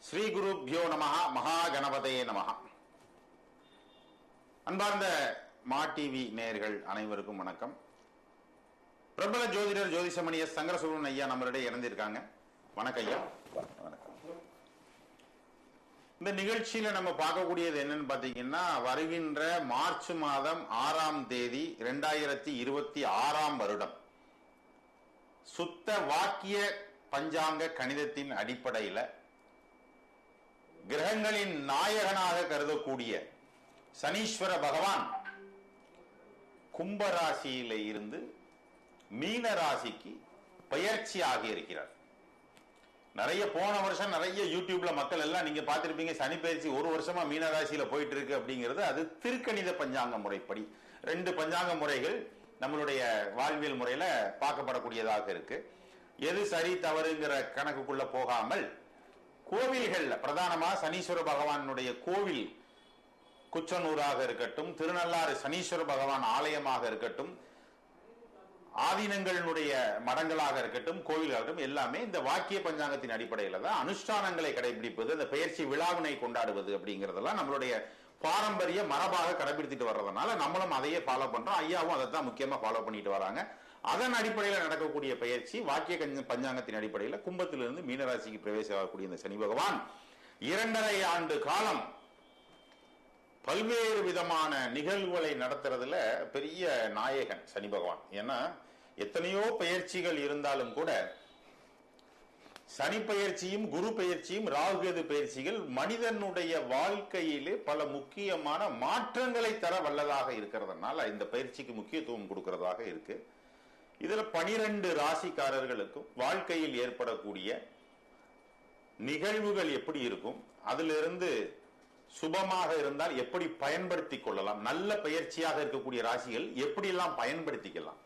ஸ்ரீ குருப்யோ நமஹ மகா கணபதயே நமஹ. அன்பார்ந்த மா டிவி நேயர்கள் அனைவருக்கும் வணக்கம். பிரபல ஜோதிடர் ஜோதிஷமணி எஸ் சங்கரசுப்ரமணியன் ஐயா நம்மளிடையே இணைந்திருக்காங்க. வணக்கம் ஐயா. வணக்கம். இந்த நிகழ்ச்சியில நம்ம பார்க்கக்கூடியது என்னன்னு பாத்தீங்கன்னா, வருகின்ற மார்ச் மாதம் 6ஆம் தேதி 2026ஆம் வருடம் சுத்த வாக்கிய பஞ்சாங்க கணிதத்தின் அடிப்படையில் கிரகங்களின் நாயகனாக கருதக்கூடிய சனீஸ்வர பகவான் கும்பராசியில இருந்து மீன ராசிக்கு பயிற்சி ஆகி இருக்கிறார். நிறைய போன வருஷம் நிறைய யூடியூப்ல மக்கள் எல்லாம் நீங்க பார்த்திருப்பீங்க, சனி பயிற்சி ஒரு வருஷமா மீன ராசியில போயிட்டு இருக்கு அப்படிங்கிறது. அது திருக்கணித பஞ்சாங்க முறைப்படி 2 பஞ்சாங்க முறைகள் நம்மளுடைய வாழ்வியல் முறையில பார்க்கப்படக்கூடியதாக இருக்கு. எது சரி தவறுங்கிற கணக்குக்குள்ள போகாமல் கோவில்கள்ல பிரதானமா சனீஸ்வர பகவானுடைய கோவில் குச்சனூராக இருக்கட்டும், திருநள்ளாறு சனீஸ்வர பகவான் ஆலயமாக இருக்கட்டும், ஆதீனங்களுடைய மடங்களாக இருக்கட்டும், கோவில்களாகட்டும், எல்லாமே இந்த வாக்கிய பஞ்சாங்கத்தின் அடிப்படையில தான் அனுஷ்டானங்களை கடைபிடிப்பது, இந்த பெயர்ச்சி விழாவினை கொண்டாடுவது அப்படிங்கறதெல்லாம் நம்மளுடைய பாரம்பரிய மரபாக கடைபிடித்துட்டு வர்றதுனால நம்மளும் அதையே ஃபாலோ பண்றோம். ஐயாவும் அதை தான் முக்கியமா ஃபாலோ பண்ணிட்டு வராங்க. அதன் அடிப்படையில் நடக்கக்கூடிய பயிற்சி வாக்கிய பஞ்சாங்கத்தின் அடிப்படையில் கும்பத்திலிருந்து மீனராசிக்கு பிரவேசமாகக்கூடிய இந்த சனி பகவான் 2.5 ஆண்டு காலம் பல்வேறு விதமான நிகழ்வுகளை நடத்துறதுல பெரிய நாயகன் சனி பகவான். ஏன்னா எத்தனையோ பயிற்சிகள் இருந்தாலும் கூட சனி பயிற்சியும் குரு பயிற்சியும் ராகுகேது பயிற்சிகள் மனிதனுடைய வாழ்க்கையிலே பல முக்கியமான மாற்றங்களை தர வல்லதாக இருக்கிறதுனால இந்த பயிற்சிக்கு முக்கியத்துவம் கொடுக்கிறதாக இருக்கு. இதுல 12 ராசிக்காரர்களுக்கும் வாழ்க்கையில் ஏற்படக்கூடிய நிகழ்வுகள் எப்படி இருக்கும், அதிலிருந்து சுபமாக இருந்தால் எப்படி பயன்படுத்திக் கொள்ளலாம், நல்ல பயிற்சியாக இருக்கக்கூடிய ராசிகள் எப்படி எல்லாம் பயன்படுத்திக்கலாம்.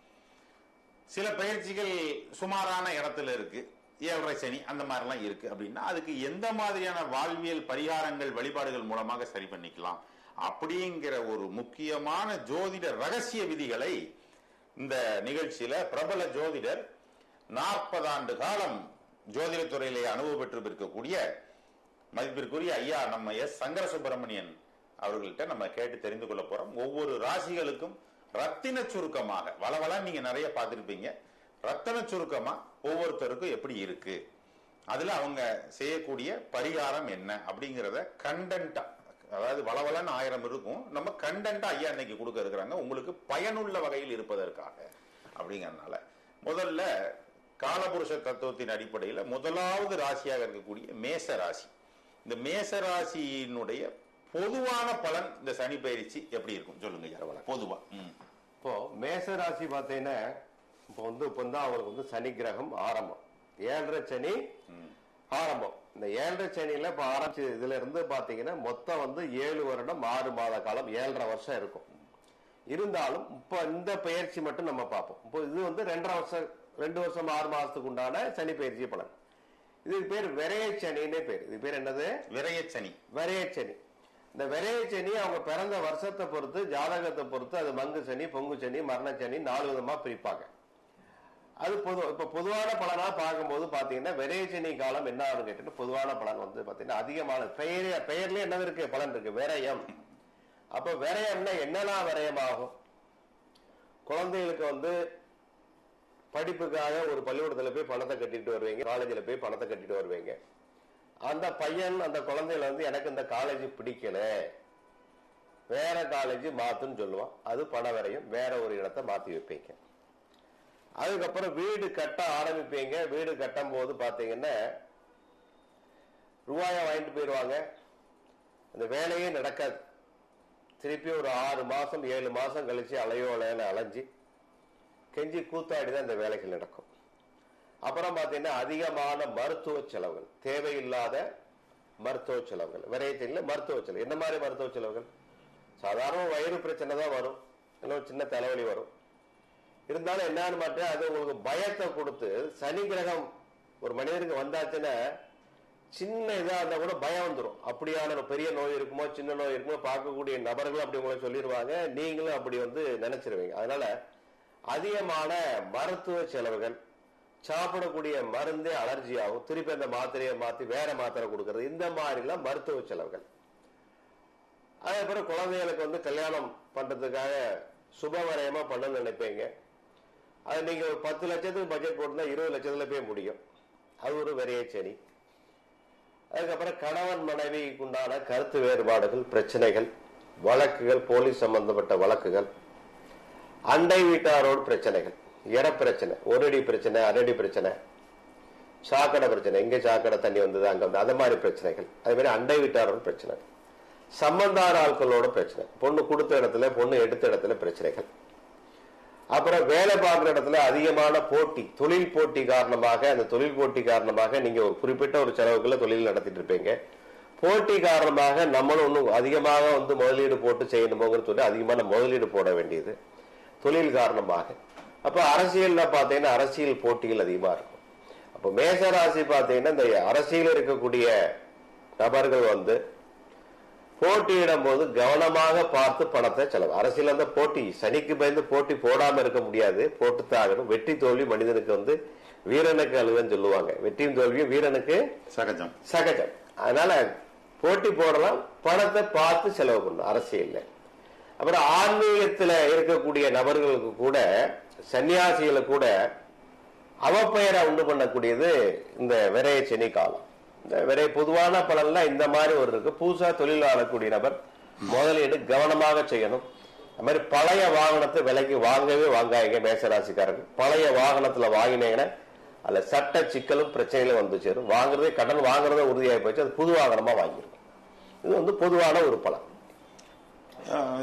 சில பயிற்சிகள் சுமாரான இடத்துல இருக்கு, 7.5 சனி அந்த மாதிரிலாம் இருக்கு அப்படின்னா அதுக்கு எந்த மாதிரியான வாழ்வியல் பரிகாரங்கள் வழிபாடுகள் மூலமாக சரி பண்ணிக்கலாம் அப்படிங்கிற ஒரு முக்கியமான ஜோதிட ரகசிய விதிகளை இந்த நிகழ்ச்சியில பிரபல ஜோதிடர் 40 ஆண்டு காலம் ஜோதிட துறையிலே அனுபவம் பெற்று இருக்கக்கூடிய மதிப்பிற்குரிய ஐயா நம்ம எஸ் சங்கரசுப்ரமணியன் அவர்கள்ட்ட நம்ம கேட்டு தெரிந்து கொள்ள போறோம். ஒவ்வொரு ராசிகளுக்கும் ரத்தின சுருக்கமாக வளவள நீங்க நிறைய பார்த்திருப்பீங்க, ரத்தின சுருக்கமா ஒவ்வொருத்தருக்கும் எப்படி இருக்கு, அதுல அவங்க செய்யக்கூடிய பரிகாரம் என்ன அப்படிங்கிறத கண்டென்ட்டா, அதாவது வளவலன்னு 1000 இருக்கும், நம்ம கண்டென்ட்டா ஐயா இன்னைக்கு கொடுக்க இருக்கிறாங்க உங்களுக்கு பயனுள்ள வகையில் இருப்பதற்காக. அப்படிங்கறதுனால முதல்ல காலபுருஷ தத்துவத்தின் அடிப்படையில் முதலாவது ராசியாக இருக்கக்கூடிய மேச ராசி. இந்த மேச ராசியினுடைய பொதுவான பலன் இந்த சனி பயிற்சி எப்படி இருக்கும் சொல்லுங்க ஐயா பொதுவா. இப்போ மேச ராசி பார்த்தீங்கன்னா இப்போ தான் அவங்களுக்கு சனி கிரகம் ஆரம்பம், 7.5 சனி ஆரம்பம். இந்த 7.5 சனியில இப்ப ஆரம்பிச்சு இதுல இருந்து பாத்தீங்கன்னா மொத்தம் 7 வருடம் 6 மாத காலம் 7.5 வருஷம் இருக்கும். இருந்தாலும் இப்ப இந்த பயிற்சி மட்டும் நம்ம பார்ப்போம். இப்போ இது 2 வருஷம் 6 மாசத்துக்கு உண்டான சனி பயிற்சி பலன். இதுக்கு பேர் விரைய சனின்னே பேர். இது பேர் என்னது? விரையச்சனி. விரையச்சனி. இந்த விரையச்சனி அவங்க பிறந்த வருஷத்தை பொறுத்து, ஜாதகத்தை பொறுத்து அது மங்கு சனி, பொங்கு சனி, மரண சனி 4 விதமா பிரிப்பாங்க. அது இப்ப பொதுவான பலனா பார்க்கும்போது பாத்தீங்கன்னா விரையச்சனி காலம் என்ன ஆகும் கேட்டு பொதுவான பலன் பாத்தீங்கன்னா அதிகமான பெயர்லயே என்ன இருக்கு பலன் இருக்கு, விரயம். அப்ப விரயம்னா என்னெல்லாம் விரயம் ஆகும்? குழந்தைகளுக்கு படிப்புக்காக ஒரு பள்ளிக்கூடத்துல போய் பணத்தை கட்டிட்டு வருவீங்க, காலேஜில் போய் பணத்தை கட்டிட்டு வருவீங்க. அந்த பையன் அந்த குழந்தையில எனக்கு இந்த காலேஜ் பிடிக்கல, வேற காலேஜ் மாத்துன்னு சொல்லுவான். அது பண விரயம், வேற ஒரு இடத்தை மாத்தி வைப்பீங்க. அதுக்கப்புறம் வீடு கட்ட ஆரம்பிப்பீங்க. வீடு கட்டும் போது பாத்தீங்கன்னா ரூபாய வாங்கிட்டு போயிடுவாங்க, அந்த வேலையே நடக்காது. திருப்பி ஒரு 6 மாசம் 7 மாசம் கழிச்சு அலையோலைன்னு அலைஞ்சு கெஞ்சி கூத்தாடிதான் இந்த வேலைகள் நடக்கும். அப்புறம் பாத்தீங்கன்னா அதிகமான மருத்துவ செலவுகள், தேவையில்லாத மருத்துவ செலவுகள், விரையச்சனில மருத்துவ செலவு. என்ன மாதிரி மருத்துவ செலவுகள்? சாதாரண வயிறு பிரச்சனை தான் வரும், இல்லை சின்ன தலைவலி வரும். இருந்தாலும் என்னன்னு மாட்டேன், அது உங்களுக்கு பயத்தை கொடுத்து, சனி கிரகம் ஒரு மனிதனுக்கு வந்தாச்சுன்னா சின்ன இதா இருந்தா கூட பயம் வந்துடும். அப்படியான பெரிய நோய் இருக்குமோ சின்ன நோய் இருக்குமோ பார்க்கக்கூடிய நபர்களும் அப்படி உங்களை சொல்லிடுவாங்க, நீங்களும் அப்படி நினைச்சிருவீங்க. அதனால அதிகமான மருத்துவ செலவுகள், சாப்பிடக்கூடிய மருந்தே அலர்ஜி ஆகும், திருப்பி அந்த மாத்திரையை மாத்தி வேற மாத்திரை கொடுக்கறது, இந்த மாதிரிலாம் மருத்துவ செலவுகள். அதே போல குழந்தைகளுக்கு கல்யாணம் பண்றதுக்காக சுபவரயமா பண்ணணும்னு நினைப்பீங்க. அது நீங்க ஒரு 10 லட்சத்துக்கு பட்ஜெட் போட்டுனா 20 லட்சத்துல போய் முடியும். அது ஒரு விரையச்சனி. அதுக்கப்புறம் கணவன் மனைவிக்கு உண்டான கருத்து வேறுபாடுகள், பிரச்சனைகள், வழக்குகள், போலீஸ் சம்பந்தப்பட்ட வழக்குகள், அண்டை வீட்டாரோடு பிரச்சனைகள், இட பிரச்சனை, ஒரு அடி பிரச்சனை, அரடி பிரச்சனை, சாக்கடை பிரச்சனை, இங்க சாக்கடை தண்ணி வந்தது அங்க வந்து, அந்த மாதிரி பிரச்சனைகள். அதே மாதிரி அண்டை வீட்டாரோட பிரச்சனை, சம்பந்தார ஆட்களோட பிரச்சனை, பொண்ணு கொடுத்த இடத்துல பொண்ணு எடுத்த இடத்துல பிரச்சனைகள். அப்புறம் வேலை பார்க்குற இடத்துல அதிகமான போட்டி, தொழில் போட்டி காரணமாக, அந்த தொழில் போட்டி காரணமாக நீங்க ஒரு குறிப்பிட்ட ஒரு செலவுக்குள்ள தொழில் நடத்திட்டு இருப்பீங்க. போட்டி காரணமாக நம்மளும் இன்னும் அதிகமாக முதலீடு போட்டு செய்யணுமோன்னு சொல்லி அதிகமான முதலீடு போட வேண்டியது தொழில் காரணமாக. அப்ப அரசியல்ல பாத்தீங்கன்னா அரசியல் போட்டிகள் அதிகமா இருக்கும். அப்ப மேசராசி பாத்தீங்கன்னா இந்த அரசியல் இருக்கக்கூடிய நபர்கள் போட்டியிடும் போது கவனமாக பார்த்து பணத்தை செலவு. அரசியல் போட்டி, சனிக்கு பயந்து போட்டி போடாம இருக்க முடியாது, போட்டுத்தான். வெற்றி தோல்வி மனிதனுக்கு வீரனுக்கு அழுதுன்னு சொல்லுவாங்க. வெற்றியும் தோல்வியும் வீரனுக்கு சகஜம் சகஜம். அதனால போட்டி போடலாம், பணத்தை பார்த்து செலவு பண்ணணும் அரசியல்ல. அப்புறம் ஆன்மீகத்துல இருக்கக்கூடிய நபர்களுக்கு கூட, சன்னியாசிகளை கூட அவப்பெயரை உண்டு பண்ணக்கூடியது இந்த விரைய சனி காலம். இந்த விரை பொதுவான பலன்லாம் இந்த மாதிரி ஒரு இருக்கு. புதுசா தொழில் ஆளக்கூடிய நபர் முதலீடு கவனமாக செய்யணும். அது மாதிரி பழைய வாகனத்தை விலைக்கு வாங்கவே வாங்காதீங்க மேசராசிக்காரர்கள். பழைய வாகனத்துல வாங்கினீங்கன்னா அதுல சட்ட சிக்கலும் பிரச்சனைகளும் வந்து சேரும். வாங்குறதே கடன் வாங்குறதே உறுதியாகி போச்சு, அது புது வாகனமா வாங்கிடும். இது பொதுவான ஒரு பலன்.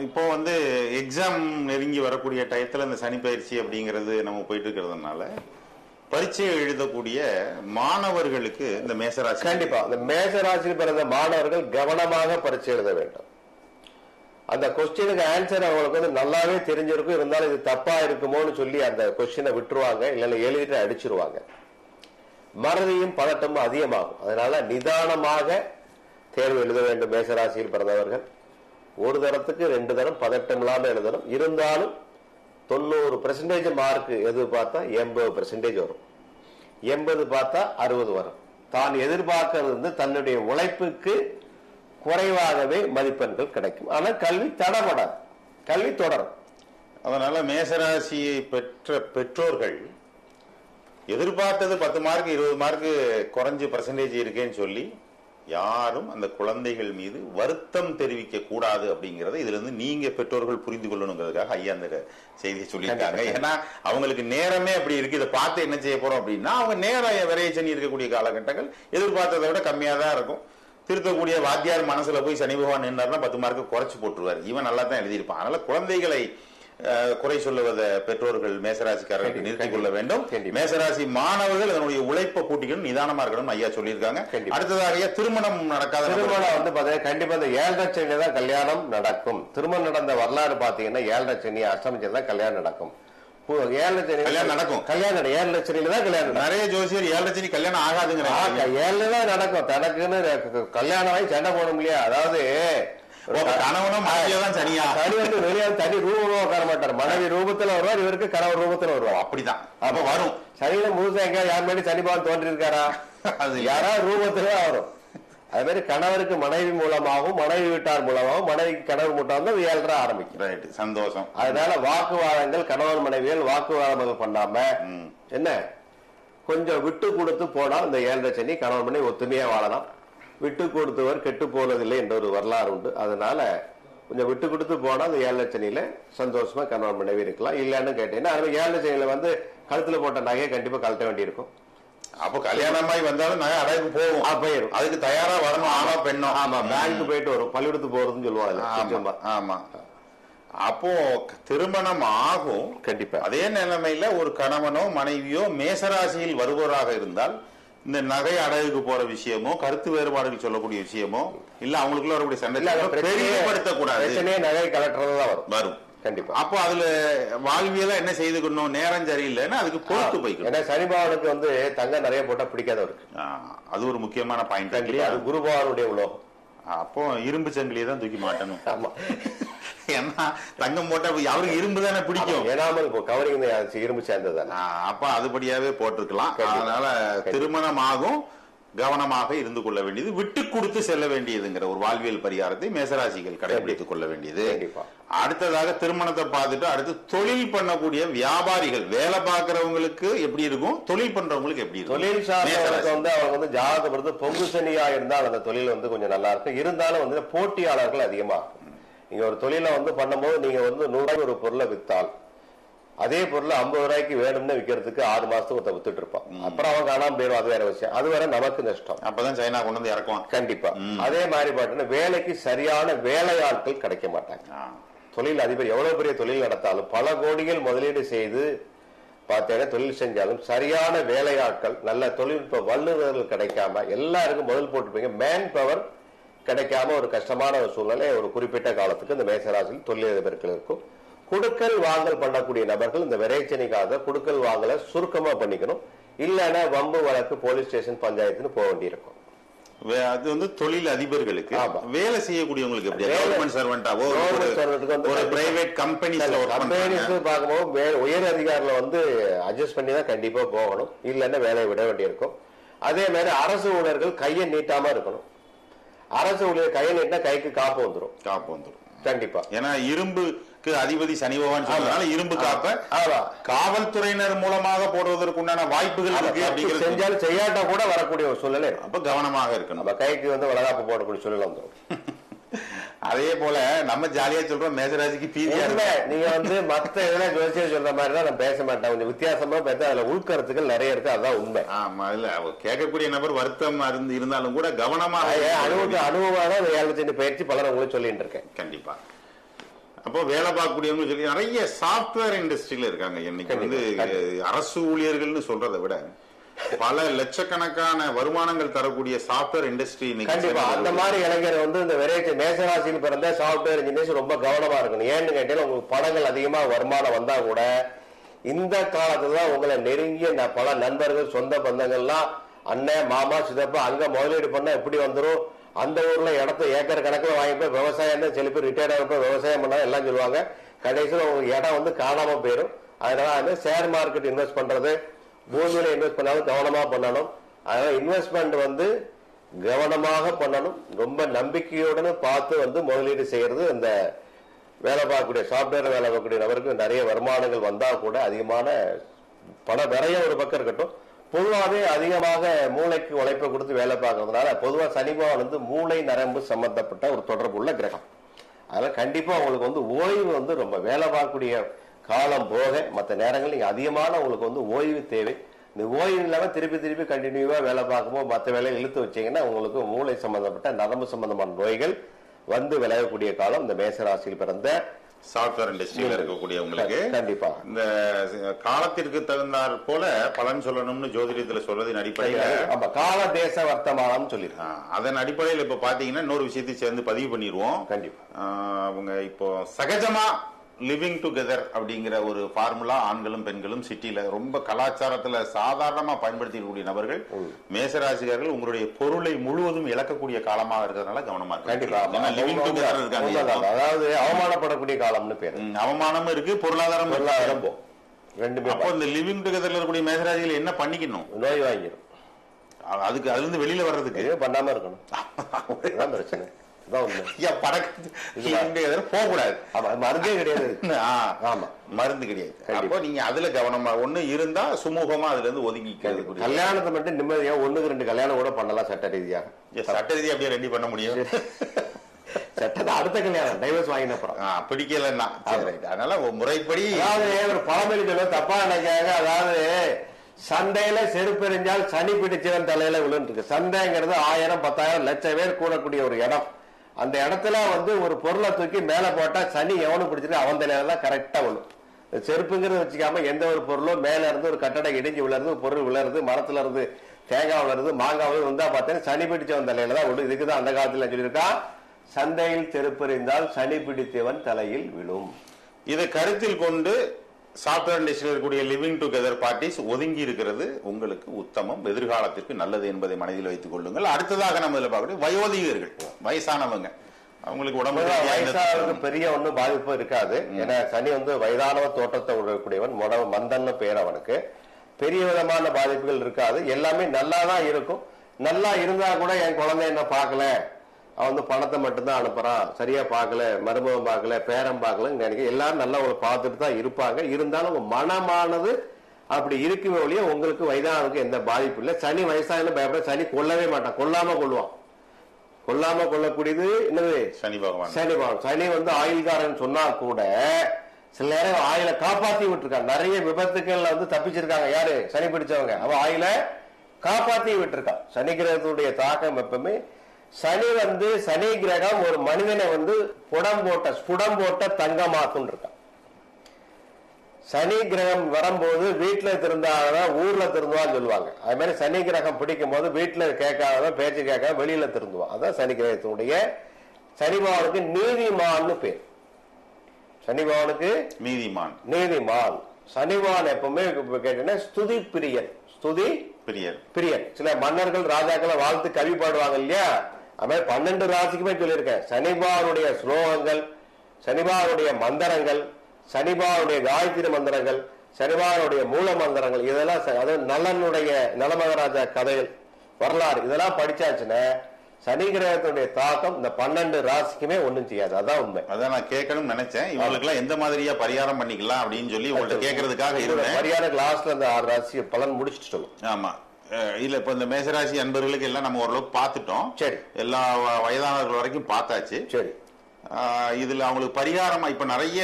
இப்போ எக்ஸாம் நெருங்கி வரக்கூடிய டயத்துல இந்த சனி பயிற்சி அப்படிங்கிறது நம்ம போயிட்டு இருக்கிறதுனால பரீட்சையை எழுதக்கூடிய மாணவர்களுக்கு இந்த மேசராசி, கண்டிப்பா இந்த மேசராசியில் பிறந்த மாணவர்கள் கவனமாக பரீட்சை எழுத வேண்டும். அந்த கொஸ்டினுக்கு ஆன்சர் அவங்களுக்கு நல்லாவே தெரிஞ்சிருக்கும், இருந்தாலும் இது தப்பா இருக்குமோன்னு சொல்லி அந்த கொஸ்டினை விட்டுருவாங்க, இல்லைன்னா எழுதிட்டு அடிச்சிருவாங்க. மறதியும் பதட்டமும் அதிகமாகும். அதனால நிதானமாக தேர்வு எழுத வேண்டும். மேசராசியில் பிறந்தவர்கள் ஒரு தரத்துக்கு 2 தரம் பதட்டம் இல்லாம எழுதணும். இருந்தாலும் 90% மார்க் எது பார்த்தா 80% வரும், 80 பார்த்தா 60 வரும். தான் எதிர்பார்க்கிறது தன்னுடைய உழைப்புக்கு குறைவாகவே மதிப்பெண்கள் கிடைக்கும். ஆனா கல்வி தடப்படாது, கல்வி தொடரும். அதனால மேசராசியை பெற்ற பெற்றோர்கள் எதிர்பார்த்தது 10 மார்க் 20 மார்க் குறைஞ்ச பர்சன்டேஜ் இருக்கேன்னு சொல்லி யாரும் அந்த குழந்தைகள் மீது வருத்தம் தெரிவிக்க கூடாது அப்படிங்கறத இதுல இருந்து நீங்க பெற்றோர்கள் புரிந்து கொள்ளணுங்கிறதுக்காக ஐயா அந்த செய்தியை சொல்லியிருக்காங்க. ஏன்னா அவங்களுக்கு நேரமே அப்படி இருக்கு. இதை பார்த்து என்ன செய்ய போறோம் அப்படின்னா, அவங்க நேரம் விரைய சனி இருக்கக்கூடிய காலகட்டங்கள் எதிர்பார்த்ததை விட கம்மியா தான் இருக்கும். திருத்தக்கூடிய வாத்தியார் மனசுல போய் சனி பகவான் நின்றாருன்னா 10 மார்க்கு குறைச்சு போட்டுருவாரு. இவன் நல்லா தான் எழுதியிருப்பான். அதனால குழந்தைகளை குறை சொல்லுவதை பெற்றோர்கள் மேசராசிக்காரர்கள் நிறுத்திக் கொள்ள வேண்டும். மேசராசி மாணவர்கள் அதனுடைய உழைப்பை கூட்டிக்கணும், நிதானமா இருக்கணும் ஐயா சொல்லியிருக்காங்க. அடுத்ததாக திருமணம் நடக்காத திருமணம் கண்டிப்பா இந்த 7.5 சனியில தான் கல்யாணம் நடக்கும். திருமணம் நடந்த வரலாறு பாத்தீங்கன்னா 7.5 சனி அஷ்டமிச்சல் தான் கல்யாணம் நடக்கும். 7.5 சனி கல்யாணம் நடக்கும். கல்யாணம் 7.5 சனியில தான் கல்யாணம். நிறைய ஜோசியர் 7.5 சனி கல்யாணம் ஆகாதுங்கிற 7 தான் நடக்கும். தனக்குன்னு கல்யாணம் ஆகி சண்டை போடும் இல்லையா? அதாவது கணவனும் மனைவியதான் சனியா, சனி வெளியே தனி ரூபமா உட்கார மாட்டார். மனைவி ரூபத்துல வருவார், இவருக்கு கணவர் ரூபத்துல வருவார். அப்படிதான் அப்ப வரும். சனியில முழுசா எங்க யார் மாதிரி சனி பகவான் தோன்றி இருக்காரா? அது யாராவது ரூபத்துல வரும். அது மாதிரி கணவருக்கு மனைவி மூலமாகவும் மனைவி வீட்டார் மூலமாகவும் மனைவிக்கு கணவர் மூட்டம் 7.5 ஆரம்பிக்கும். சந்தோஷம். அதனால வாக்குவாதங்கள், கணவன் மனைவிகள் வாக்குவாதங்கள் பண்ணாம என்ன கொஞ்சம் விட்டு கொடுத்து போனா இந்த 7.5 சனி கணவன் மனைவி ஒத்துமையா வாழலாம். விட்டு கொடுத்தவர் கெட்டு போனதில்லை என்ற ஒரு வரலாறு உண்டு. அதனால கொஞ்சம் விட்டு கொடுத்து போனா அந்த 7.5 சனியில சந்தோஷமா கணவன் மனைவி இருக்கலாம். இல்லன்னு கேட்டீங்கன்னா 7.5 சனியில கழுத்துல போட்ட நகையை கண்டிப்பா கழட்ட வேண்டி இருக்கும். அப்போ கல்யாணமாய் வந்தாலும் நகை அடைக்கு போகும், போயிடும். அதுக்கு தயாரா வரணும், ஆனா பெண்ணும். ஆமா, பேங்க் போயிட்டு வரும், பள்ளிக்கூடத்து போறதுன்னு சொல்லுவாங்க. ஆமா, அப்போ திருமணம் ஆகும் கண்டிப்பா. அதே நிலைமையில ஒரு கணவனோ மனைவியோ மேசராசியில் வருபவராக இருந்தால் இந்த நகை அடகுக்கு போற விஷயமோ, கருத்து வேறுபாடுகள் சொல்லக்கூடிய விஷயமோ, இல்ல அவங்களுக்குள்ள வரக்கூடிய சண்டை பெரியப்படுத்தக்கூடாது. நகை கலெக்டர் வரும் கண்டிப்பா. அப்போ அதுல வாழ்வியல என்ன செய்துக்கணும், நேரம் சரியில்லைன்னா அதுக்கு பொறுத்து போய்க்கணும். ஏன்னா சனிபகவானுக்கு தங்கம் நிறைய போட்டா பிடிக்காதவருக்கு. அது ஒரு முக்கியமான பாயிண்ட். அது குருபகவானுடைய உலோகம். அப்போ இரும்பு சங்கிலியை தான் தூக்கி மாட்டணும். ஆமா, ஏன்னா தங்கம் போட்டா அவருக்கு இரும்பு தானே பிடிக்கும். ஏனாமல் கவரிங் இரும்பு சேர்ந்தது. அப்ப அதுபடியாவே போட்டிருக்கலாம். அதனால திருமணமாகும் கவனமாக இருந்து கொள்ள வேண்டியது, விட்டு கொடுத்து செல்ல வேண்டியதுங்கிற ஒரு வாழ்வியல் பரிகாரத்தை மேசராசிகள் கடைபிடித்துக் கொள்ள வேண்டியது. அடுத்ததாக திருமணத்தை பார்த்துட்டு அடுத்து தொழில் பண்ணக்கூடிய வியாபாரிகள், வேலை பார்க்கிறவங்களுக்கு எப்படி இருக்கும், தொழில் பண்றவங்களுக்கு எப்படி இருக்கும்? தொழில் சார்ந்தவங்களுக்கு வந்து அவங்க வந்து ஜாதகம் பொறுத்து பொங்கு சனியா இருந்தால் அந்த தொழில் வந்து கொஞ்சம் நல்லா இருக்கும். இருந்தாலும் வந்து போட்டியாளர்கள் அதிகமா இருக்கும். நீங்க ஒரு தொழிலை வந்து பண்ணும்போது நீங்க வந்து 100 ஒரு பொருளை வித்தால் அதே பொருள் 50 ரூபாய்க்கு வேணும்னு விற்கிறதுக்கு 6 மாசத்துக்கு ஒருத்த வித்துட்டு இருப்பான். அப்புறம் அவங்க காணாம போயிடும், அது வேற விஷயம். அது வரை நமக்கு நஷ்டம். அப்பதான் சைனா கொண்டு வந்து இறக்குவான். கண்டிப்பா. அதே மாதிரி பாத்தீங்கன்னா வேலைக்கு சரியான வேலையாட்கள் கிடைக்க மாட்டாங்க. தொழில் அதிபர் எவ்வளவு பெரிய தொழில் நடத்தாலும் பல கோடிகள் முதலீடு செய்து பார்த்தீங்கன்னா தொழில் செஞ்சாலும் சரியான வேலையாட்கள் நல்ல தொழில்நுட்ப வல்லுநர்கள் கிடைக்காம எல்லாருக்கும் முதல் போட்டுப்பீங்க. மேன் பவர் கிடைக்காம ஒரு கஷ்டமான ஒரு சூழ்நிலை ஒரு குறிப்பிட்ட காலத்துக்கு இந்த மேசராசியில் தொழிலதிபர்கள் இருக்கும். குடுக்கல் வாங்கல் பண்ணக்கூடிய நபர்கள் இந்த விரைச்சனிக்காக குடுக்கல் வாங்கல சுருக்கமா பண்ணிக்கணும். இல்லைன்னா வம்பு வழக்கு போலீஸ் ஸ்டேஷன் பஞ்சாயத்துன்னு போக வேண்டியிருக்கும். அது வந்து தொழில் அதிபர்களுக்கு. வேலை செய்யக்கூடியவங்களுக்கு எப்படி, கவர்மெண்ட் சர்வெண்டாவோ ஒரு பிரைவேட் கம்பெனிஸ்ல பார்க்கும்போது உயர் அதிகாரில வந்து அட்ஜஸ்ட் பண்ணி தான் கண்டிப்பா போகணும். இல்லைன்னா வேலையை விட வேண்டியிருக்கும். அதே மாதிரி அரசு ஊழியர்கள் கையை நீட்டாம இருக்கணும். அரசு ஊழியர் கையை நீட்டினா கைக்கு காப்பு வந்துடும். கண்டிப்பா. ஏன்னா இரும்புக்கு அதிபதி சனி பகவான் சொல்றதுனால இரும்பு காப்ப காவல்துறையினர் மூலமாக போடுவதற்கு உண்டான வாய்ப்புகள் இருக்கு. அப்படிங்கிறது செஞ்சாலும் செய்யாட்டா கூட வரக்கூடிய ஒரு சூழ்நிலை. அப்ப கவனமாக இருக்கணும். கைக்கு வந்து வளகாப்பு போடக்கூடிய சூழ்நிலை வந்துடும். அதே போல நம்ம ஜாலியா சொல்றோம் மேசராசிக்கு பீதியா இல்ல. நீங்க வந்து மத்த இதெல்லாம் ஜோசியம் சொல்ற மாதிரி தான் நான் பேச மாட்டேன். கொஞ்சம் வித்தியாசமா பேச அதுல உள்கருத்துக்கள் நிறைய இருக்கு. அதான் உண்மை. ஆமா. இல்ல கேட்கக்கூடிய நபர் வருத்தம் இருந்தாலும் கூட கவனமா அனுபவமாக வேலை பயிற்சி பலரை உங்களுக்கு சொல்லிட்டு இருக்கேன். கண்டிப்பா. அப்போ வேலை பார்க்கக்கூடியவங்க சொல்லி நிறைய சாப்ட்வேர் இண்டஸ்ட்ரியில இருக்காங்க. இன்னைக்கு வந்து அரசு ஊழியர்கள்னு சொல்றதை விட பல லட்சக்கணக்கான வருமானங்கள் தரக்கூடிய சாப்ட்வேர் இண்டஸ்ட்ரி. கண்டிப்பா அந்த மாதிரி இளைஞர் வந்து இந்த வெரைட்டி மேசராசியில் பிறந்த சாப்ட்வேர் இன்ஜினியர்ஸ் ரொம்ப கவனமா இருக்கணும். ஏன்னு கேட்டீங்கன்னா உங்களுக்கு படங்கள் அதிகமா வருமானம் வந்தா கூட இந்த காலத்துலதான் உங்களை நெருங்கிய பல நண்பர்கள் சொந்த பந்தங்கள்லாம் அண்ணன் மாமா சிதப்பா அங்க முதலீடு பண்ணா எப்படி வந்துடும், அந்த ஊர்ல இடத்த ஏக்கர் கணக்கில் வாங்கி போய் விவசாயம் தான் சில பேர் ரிட்டையர்ட் ஆகி போய் விவசாயம் பண்ணா எல்லாம் சொல்லுவாங்க. கடைசியில் உங்களுக்கு இடம் வந்து காணாம போயிடும். அதனால வந்து ஷேர் மார்க்கெட் இன்வெஸ்ட் பண்றது, பூமியில இன்வெஸ்ட் பண்ணாலும் கவனமா பண்ணணும். அதனால இன்வெஸ்ட்மெண்ட் வந்து கவனமாக பண்ணணும். ரொம்ப நம்பிக்கையுடன் பார்த்து வந்து முதலீடு செய்யறது. இந்த வேலை பார்க்கக்கூடிய சாப்ட்வேர் வேலை பார்க்கக்கூடிய நபருக்கு நிறைய வருமானங்கள் வந்தா கூட அதிகமான பண விரைய ஒரு பக்கம் இருக்கட்டும். பொதுவாகவே அதிகமாக மூளைக்கு உழைப்பை கொடுத்து வேலை பார்க்கறதுனால பொதுவாக சனி பகவான் வந்து மூளை நரம்பு சம்பந்தப்பட்ட ஒரு தொடர்புள்ள கிரகம். அதனால கண்டிப்பா உங்களுக்கு வந்து ஓய்வு வந்து ரொம்ப வேலை பார்க்கக்கூடிய காலம் போக மற்ற நேரங்கள் நீங்க அதிகமான உங்களுக்கு வந்து ஓய்வு தேவை. இந்த ஓய்வு இல்லாம திருப்பி கண்டினியூவா வேலை பார்க்கும்போது மற்ற வேலையை இழுத்து வச்சீங்கன்னா உங்களுக்கு மூளை சம்பந்தப்பட்ட நரம்பு சம்பந்தமான நோய்கள் வந்து விளையக்கூடிய காலம் இந்த மேசராசியில் பிறந்த சாப்ட்வேர் இண்டஸ்ட்ரியில இருக்கக்கூடியவங்களுக்கு. கண்டிப்பா இந்த காலத்திற்கு தகுந்தாற் போல பலன் சொல்லணும்னு ஜோதிடத்துல சொல்றதின் அடிப்படையில கால தேச வர்த்தமானம் சொல்லிருக்காங்க. அதன் அடிப்படையில் இப்ப பாத்தீங்கன்னா இன்னொரு விஷயத்தை சேர்ந்து பதிவு பண்ணிடுவோம். கண்டிப்பா அவங்க இப்போ சகஜமா லிவிங் டுகெதர் அப்படிங்கிற ஒரு ஃபார்முலா ஆண்களும் பெண்களும் சிட்டில ரொம்ப கலாச்சாரத்துல சாதாரணமா பயன்படுத்தக்கூடிய நபர்கள் மேசராசிகாரர்கள் உங்களுடைய பொருளை முழுவதும் இழக்கக்கூடிய காலமாக இருக்கிறதுனால கவனமா லிவிங் டுகெதர் இருக்காங்க. அதாவது அவமானப்படக்கூடிய காலம்னு பேரு. அவமானமும் இருக்கு, பொருளாதாரம் ரெண்டுமே. அப்போ இந்த லிவிங் டுகெதர்ல இருக்கக்கூடிய மேசராசிகள் என்ன பண்ணிக்கணும்? நோய் வாங்கிடும். அதுக்கு அதுல இருந்து வெளியில வர்றதுக்கு பண்ணாம இருக்கணும். பிரச்சனை போகக்கூடாது. மருந்தே கிடையாது. ஆமா மருந்து கிடையாது. அப்போ நீங்க அதுல கவனமா ஒண்ணு இருந்தா சுமூகமா அதுல இருந்து ஒதுங்கிக்கிறது. கல்யாணத்தை மட்டும் நிம்மதியா 1-2 கல்யாணம் கூட பண்ணலாம் சட்ட ரீதியாக. சட்ட ரீதியா அப்படியே ரெடி பண்ண முடியும். சட்டத்தை அடுத்த கல்யாணம் டைவர்ஸ் வாங்கின அப்புறம் பிடிக்கலன்னா அதனால முறைப்படி. அதாவது ஒரு பழமொழி சொல்ல தப்பா நினைக்காங்க. அதாவது சண்டையில செருப்பெறிஞ்சால் சனி பிடிச்சவன் தலையில விழுந்து இருக்கு. சண்டைங்கிறது 1000, 10,000, லட்சம் பேர் கூடக்கூடிய ஒரு இடம். அந்த இடத்துல வந்து ஒரு பொருளை தூக்கி மேல போட்டா சனி எவனும் பிடிச்சிருக்கு அவன் தலையில தான் கரெக்டா விழும். செருப்புங்கிறது வச்சுக்காம எந்த ஒரு பொருளும் மேல இருந்து ஒரு கட்டடை இடிஞ்சு விழுறது, பொருள் விழுறது, மரத்துல இருந்து தேங்காய் விழுறது, மாங்காய் விழுது வந்தா பார்த்தேன் சனி பிடிச்சவன் தலையில தான் விழும். இதுக்குதான் அந்த காலத்துல சொல்லியிருக்கா சந்தையில் செருப்பெறிந்தால் சனி பிடித்தவன் தலையில் விழும். இதை கருத்தில் கொண்டு சாப்ட்வேர் இண்டஸ்ட்ரியில் இருக்கக்கூடிய லிவிங் டுகெதர் பார்ட்டிஸ் ஒதுங்கி இருக்கிறது உங்களுக்கு உத்தமம், எதிர்காலத்திற்கு நல்லது என்பதை மனதில் வைத்துக் கொள்ளுங்கள். அடுத்ததாக நம்ம இதில் பார்க்கக்கூடிய வயோதிகர்கள், வயசானவங்க, அவங்களுக்கு உடம்பு வயசானவருக்கு பெரிய ஒன்றும் பாதிப்பு இருக்காது. ஏன்னா சனி வந்து வயதானவ தோற்றத்தை உடையக்கூடியவன், மந்தன்னு பேர் அவனுக்கு. பெரிய விதமான பாதிப்புகள் இருக்காது, எல்லாமே நல்லா தான் இருக்கும். நல்லா இருந்தா கூட என் குழந்தை என்ன பார்க்கல, அவன் வந்து பணத்தை மட்டும்தான் அனுப்புறான், சரியா பார்க்கல, மருமகம் பார்க்கல, பேரம் பார்க்கலன்னு நினைக்க எல்லாரும் நல்லா உங்களை பார்த்துட்டு தான் இருப்பாங்க. இருந்தாலும் உங்க மனமானது அப்படி இருக்குமே ஒழிய உங்களுக்கு வயதானவருக்கு எந்த பாதிப்பு இல்லை. சனி வயசான பயப்பட, சனி கொல்லவே மாட்டான், கொல்லாம கொள்வான். கொல்லாம கொள்ளக்கூடியது என்னது? சனி பகவான். சனி பகவான். சனி வந்து ஆயுள்காரன் சொன்னா கூட சில நேரம் ஆயில காப்பாத்தி விட்டுருக்காங்க. நிறைய விபத்துக்கள்ல வந்து தப்பிச்சிருக்காங்க. யாரு? சனி பிடிச்சவங்க. அவன் ஆயில காப்பாத்தி விட்டுருக்கான். சனி கிரகத்துடைய தாக்கம் எப்பவுமே, சனி வந்து சனி கிரகம் ஒரு மனிதனை வந்து ஸ்புடம் போட்ட தங்கமாக்கும் இருக்கான். சனி கிரகம் வரும்போது வீட்டுல திருந்தாதான் ஊர்ல திருந்துவான்னு சொல்லுவாங்க. அது மாதிரி சனி கிரகம் பிடிக்கும் போது வீட்டுல கேட்காதவன், பேச்சு கேட்காத வெளியில திருந்துவான். அதான் சனி கிரகத்தினுடைய. சனி பகவானுக்கு நீதிமான்னு பேர். சனி பகவானுக்கு நீதிமான். சனி பகவான் எப்பவுமே கேட்டீங்கன்னா ஸ்துதி பிரியன். ஸ்துதி பிரியன். சில மன்னர்கள் ராஜாக்களை வாழ்த்து கவி பாடுவாங்க இல்லையா, அது மாதிரி 12 ராசிக்குமே சொல்லியிருக்கேன். சனி பகவானுடைய ஸ்லோகங்கள், சனி பகவானுடைய மந்திரங்கள், சனி பகவானுடைய காயத்ரி மந்திரங்கள், சனி பகவானுடைய மூல மந்திரங்கள், இதெல்லாம் அதாவது நலனுடைய நலமகராஜா கதைகள், வரலாறு, இதெல்லாம் படிச்சாச்சுன்னா சனி கிரகத்துடைய தாக்கம் இந்த 12 ராசிக்குமே ஒண்ணும் செய்யாது. அதான் உண்மை. அதான் நான் கேட்கணும்னு நினைச்சேன். இவங்களுக்கு எல்லாம் எந்த மாதிரியா பரிகாரம் பண்ணிக்கலாம் அப்படின்னு சொல்லி உங்கள்ட்ட கேட்கறதுக்காக இருந்தேன். பரிகாரம் லாஸ்ட்ல இந்த 6 ராசி பலன் முடிச்சுட்டு சொல்லும். ஆமா, இல்ல இப்ப இந்த மேசராசி அன்பர்களுக்கு எல்லாம் நம்ம ஓரளவுக்கு பார்த்துட்டோம். சரி, எல்லா வயதானவர்கள் வரைக்கும் பார்த்தாச்சு. சரி, இதுல அவங்களுக்கு பரிகாரமா இப்ப நிறைய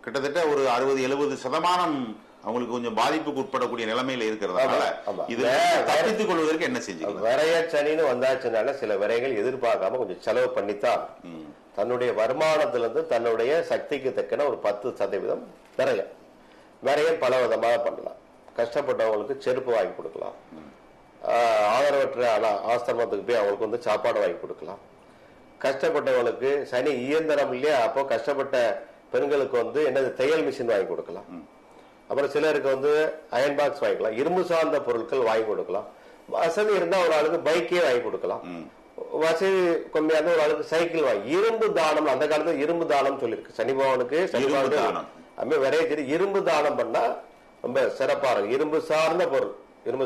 கிட்டத்தட்ட ஒரு 60-70% அவங்களுக்கு கொஞ்சம் பாதிப்புக்கு உட்படக்கூடிய நிலைமையில இருக்கிறதுனால இது தப்பித்துக் கொள்வதற்கு என்ன செஞ்சு விரைய சனின்னு வந்தாச்சுனால சில விரைகள் எதிர்பார்க்காம கொஞ்சம் செலவு பண்ணித்தான் தன்னுடைய வருமானத்திலிருந்து தன்னுடைய சக்திக்கு தக்கன ஒரு 10% விரையம் பல விதமாக பண்ணலாம். கஷ்டப்பட்டவங்களுக்கு செருப்பு வாங்கி கொடுக்கலாம், ஆதரவற்ற ஆசிரமத்துக்கு போய் அவங்களுக்கு வந்து சாப்பாடு வாங்கி கொடுக்கலாம். கஷ்டப்பட்டவங்களுக்கு சனி இயந்திரம் இல்லையா, அப்போ கஷ்டப்பட்ட பெண்களுக்கு வந்து என்னது தையல் மிஷின் வாங்கி கொடுக்கலாம். அப்புறம் சிலருக்கு வந்து அயன் பாக்ஸ் வாங்கிக்கலாம், இரும்பு சார்ந்த பொருட்கள் வாங்கி கொடுக்கலாம். வசதி இருந்தா ஒரு ஆளுக்கு பைக்கே வாங்கி கொடுக்கலாம். வசதி கம்மியா இருந்தா ஒரு ஆளுக்கு சைக்கிள் வாங்கி. இரும்பு தானம், அந்த காலத்துல இரும்பு தானம் சொல்லிருக்கு. சனி பகவானுக்கு வெரைட்டி இரும்பு தானம் பண்ணா ரொம்ப சிறப்பா இருக்கும். இரும்பு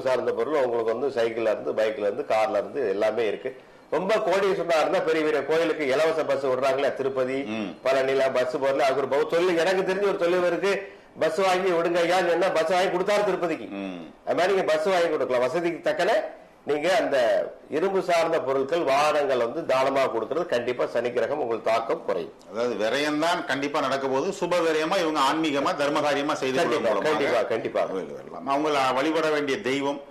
சார்ந்த பொருள் உங்களுக்கு வந்து சைக்கிள்ல இருந்து, பைக்ல இருந்து, கார்ல இருந்து எல்லாமே இருக்கு. ரொம்ப கோடீஸ்வரனா இருந்தா பெரிய பெரிய கோயிலுக்கு இலவச பஸ் விடுறாங்களே, திருப்பதி, பழனில பஸ் போறல, அது ஒரு சொல்லு எனக்கு தெரிஞ்ச ஒரு தொழில் இருக்கு. பஸ் வாங்கி விடுங்க ஐயா, என்ன பஸ் வாங்கி கொடுத்தாரு திருப்பதிக்கு. அது மாதிரி நீங்க பஸ் வாங்கி கொடுக்கலாம். வசதிக்கு தக்கன நீங்க அந்த இரும்பு சார்ந்த பொருட்கள், வாகனங்கள் வந்து தானமா கொடுக்கறது கண்டிப்பா சனி கிரகம் உங்களுக்கு தாக்கம் குறையும். அதாவது விரயம் தான் கண்டிப்பா நடக்க போது, சுப விரயமா இவங்க ஆன்மீகமா தர்ம காரியமா செய்து கண்டிப்பா அவங்க வழிபட வேண்டிய தெய்வம்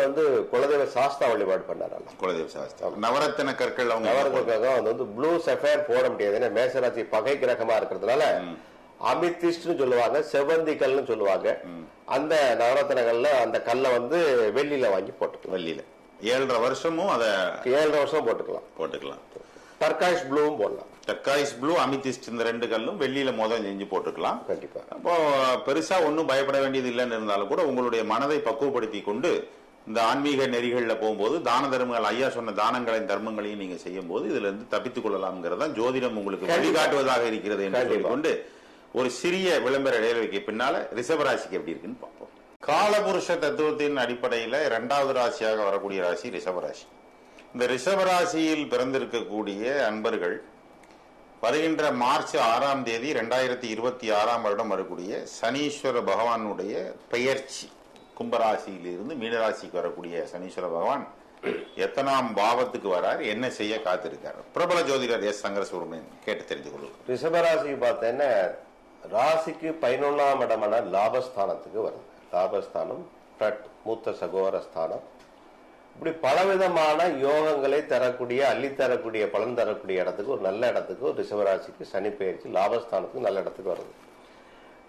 வந்து குலதெய்வ சாஸ்தா வழிபாடு பண்ணாரு. குலதெய்வ சாஸ்தா நவரத்தின கற்கள், அவங்க நவரத்தின வந்து ப்ளூ சஃபயர் போட முடியாது. ஏன்னா மேசராசி பகை கிரகமா இருக்கிறதுனால அமித்திஸ்ட் சொல்லுவாங்க, செவந்திக்கல்னு சொல்லுவாங்க. அந்த நவரத்தினங்கள்ல அந்த கல்லை வந்து வெள்ளியில வாங்கி போட்டுக்கலாம். வெள்ளியில 7.5 வருஷமும் அதை 7.5 வருஷம் போட்டுக்கலாம். டர்காய்ஸ் ப்ளூவும் போடலாம். டர்காய்ஸ் ப்ளூ, அமித்திஸ்ட் இந்த 2 கல்லும் வெள்ளியில முதல் செஞ்சு போட்டுக்கலாம். கண்டிப்பா. அப்போ பெருசா ஒன்னும் பயப்பட வேண்டியது இல்லைன்னு இருந்தாலும் கூட உங்களுடைய மனதை பக்குவப்படுத்தி கொண்டு இந்த ஆன்மீக நெறிகள்ல போகும்போது தான தர்மங்கள், ஐயா சொன்ன தானங்களையும் தர்மங்களையும் நீங்க செய்யும் போது இதுல இருந்து தப்பித்துக் கொள்ளலாம்ங்கிறதா ஜோதிடம் உங்களுக்கு வழிகாட்டுவதாக இருக்கிறது என்று சொல்லிக்கொண்டு ஒரு சிறிய விளம்பர இடைவெளிக்கு பின்னால ரிஷபராசிக்கு எப்படி இருக்குன்னு பார்ப்போம். காலபுருஷ தத்துவத்தின் அடிப்படையில 2வது ராசியாக வரக்கூடிய ராசி ரிஷபராசி. இந்த ரிஷபராசியில் பிறந்திருக்கக்கூடிய அன்பர்கள் வருகின்ற மார்ச் 6ஆம் தேதி 2026ஆம் வருடம் வரக்கூடிய சனீஸ்வர பகவானுடைய பெயர்ச்சி, கும்பராசியிலிருந்து மீனராசிக்கு வரக்கூடிய சனீஸ்வர பகவான் எத்தனாம் பாவத்துக்கு வரார், என்ன செய்ய காத்திருக்கார், பிரபல ஜோதிடர் எஸ் சங்கர சுப்ரமணியன் கேட்டு தெரிந்து கொள்ளும். ரிஷபராசிக்கு பார்த்தேன்னா ராசிக்கு 11ஆம் இடமான லாபஸ்தானத்துக்கு வருது. லாபஸ்தானம் மூத்த சகோதர ஸ்தானம். இப்படி பலவிதமான யோகங்களை தரக்கூடிய, அள்ளி தரக்கூடிய, பலன் தரக்கூடிய இடத்துக்கு, ஒரு நல்ல இடத்துக்கு ஒரு ரிஷபராசிக்கு சனி பெயர்ச்சி லாபஸ்தானத்துக்கு நல்ல இடத்துக்கு வருது.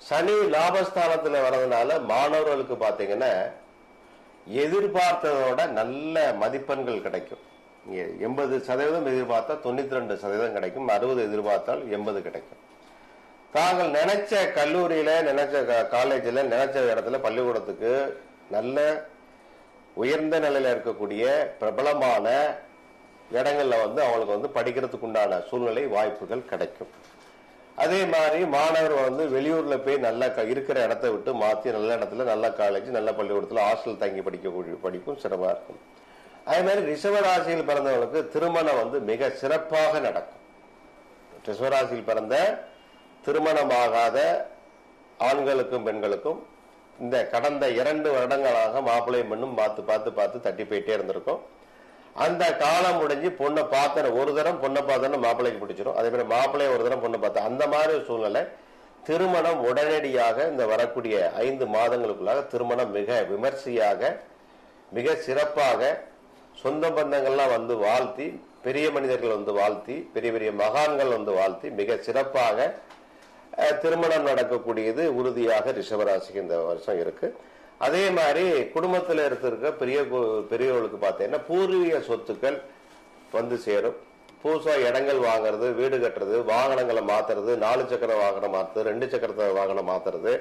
சனி லாபஸ்தானத்துல வர்றதுனால மாணவர்களுக்கு பாத்தீங்கன்னா எதிர்பார்த்ததோட நல்ல மதிப்பெண்கள் கிடைக்கும். 80% எதிர்பார்த்தா 92% கிடைக்கும், 60 எதிர்பார்த்தால் 80 கிடைக்கும். தாங்கள் நினைச்ச கல்லூரியில, நினைச்ச காலேஜில், நினைச்ச இடத்துல, பள்ளிக்கூடத்துக்கு நல்ல உயர்ந்த நிலையில இருக்கக்கூடிய பிரபலமான இடங்கள்ல வந்து அவங்களுக்கு வந்து படிக்கிறதுக்கு உண்டான சூழ்நிலை வாய்ப்புகள் கிடைக்கும். அதே மாதிரி மாணவர் வந்து வெளியூர்ல போய் நல்லா இருக்கிற இடத்த விட்டு மாற்றி நல்ல இடத்துல நல்ல காலேஜ் நல்ல பள்ளிக்கூடத்தில் ஹாஸ்டல் தங்கி படிக்கக்கூடிய படிப்பும் சிறப்பா இருக்கும். அதே மாதிரி ரிஷபராசியில் பிறந்தவங்களுக்கு திருமணம் வந்து மிக சிறப்பாக நடக்கும். ரிஷபராசியில் பிறந்த திருமணமாகாத ஆண்களுக்கும் பெண்களுக்கும் இந்த கடந்த 2 வருடங்களாக மாப்பிள்ளையும் பெண்ணும் பார்த்து தட்டி போயிட்டே இருந்திருக்கும். அந்த காலம் முடிஞ்சு பொண்ணை பார்த்த ஒரு தரம் பொண்ணை பார்த்தோன்னா மாப்பிள்ளைக்கு பிடிச்சிடும். அதே மாதிரி மாப்பிள்ளைய ஒரு தரம் பொண்ணை பார்த்தா அந்த மாதிரி ஒரு சூழ்நிலை. திருமணம் உடனடியாக இந்த வரக்கூடிய 5 மாதங்களுக்குள்ளாக திருமணம் மிக விமர்சையாக மிக சிறப்பாக சொந்த பந்தங்கள்லாம் வந்து வாழ்த்தி, பெரிய மனிதர்கள் வந்து வாழ்த்தி, பெரிய பெரிய மகான்கள் வந்து வாழ்த்தி மிக சிறப்பாக திருமணம் நடக்கக்கூடியது உறுதியாக ரிஷபராசிக்கு இந்த வருஷம் இருக்கு. அதே மாதிரி குடும்பத்தில் இருக்க பெரியவர்களுக்கு பார்த்தீங்கன்னா பூர்வீக சொத்துக்கள் வந்து சேரும். புதுசா இடங்கள் வாங்குறது, வீடு கட்டுறது, வாகனங்களை மாத்துறது, 4 சக்கர வாகனம் மாத்துறது, 2 சக்கர வாகனம் மாத்துறது,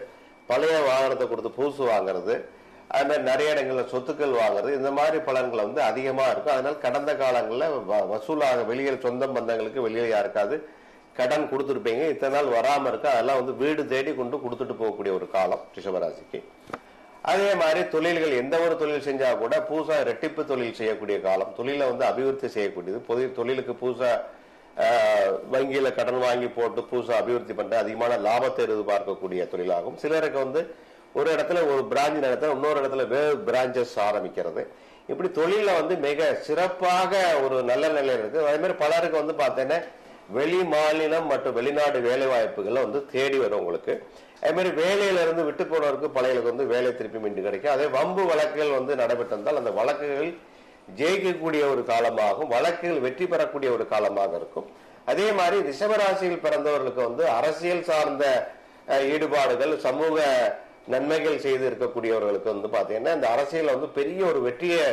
பழைய வாகனத்தை கொடுத்து புதுசு வாங்குறது, அது மாதிரி நிறைய இடங்கள்ல சொத்துக்கள் வாங்குறது, இந்த மாதிரி பலன்கள் வந்து அதிகமா இருக்கும். அதனால கடந்த காலங்களில் வசூலாக வெளியில் சொந்த பந்தங்களுக்கு வெளியில் யாருக்காது கடன் கொடுத்துருப்பீங்க, இத்தனை நாள் வராம இருக்கு, அதெல்லாம் வந்து வீடு தேடி கொண்டு கொடுத்துட்டு போகக்கூடிய ஒரு காலம் ரிஷபராசிக்கு. அதே மாதிரி தொழில்கள் எந்த ஒரு தொழில் செஞ்சா கூட புதுசா ரெட்டிப்பு தொழில் செய்யக்கூடிய காலம், தொழிலை வந்து அபிவிருத்தி செய்யக்கூடியது. பொது தொழிலுக்கு புதுசா வங்கியில கடன் வாங்கி போட்டு புதுசா அபிவிருத்தி பண்ற அதிகமான லாபத்தை எதிர்பார்க்கக்கூடிய தொழிலாகும். சிலருக்கு வந்து ஒரு இடத்துல ஒரு பிரான்ச் நடத்த இன்னொரு இடத்துல வேறு பிரான்சஸ் ஆரம்பிக்கிறது. இப்படி தொழில வந்து மிக சிறப்பாக ஒரு நல்ல நிலையில் இருக்கு. அதே மாதிரி பலருக்கு வந்து பார்த்தீங்கன்னா வெளி மாநிலம் மற்றும் வெளிநாடு வேலை வாய்ப்புகள் வந்து தேடி வரும் உங்களுக்கு. அதே மாதிரி வேலையில இருந்து விட்டு போனவருக்கு பழையலுக்கு வந்து வேலை திருப்பி மீண்டும் கிடைக்கும். அதே வம்பு வழக்குகள் வந்து நடைபெற்றிருந்தால் அந்த வழக்குகள் ஜெயிக்கக்கூடிய ஒரு காலமாகும், வழக்குகள் வெற்றி பெறக்கூடிய ஒரு காலமாக இருக்கும். அதே மாதிரி ரிஷபராசியில் பிறந்தவர்களுக்கு வந்து அரசியல் சார்ந்த ஈடுபாடுகள், சமூக நன்மைகள் செய்து இருக்கக்கூடியவர்களுக்கு வந்து பாத்தீங்கன்னா இந்த அரசியல் வந்து பெரிய ஒரு வெற்றியை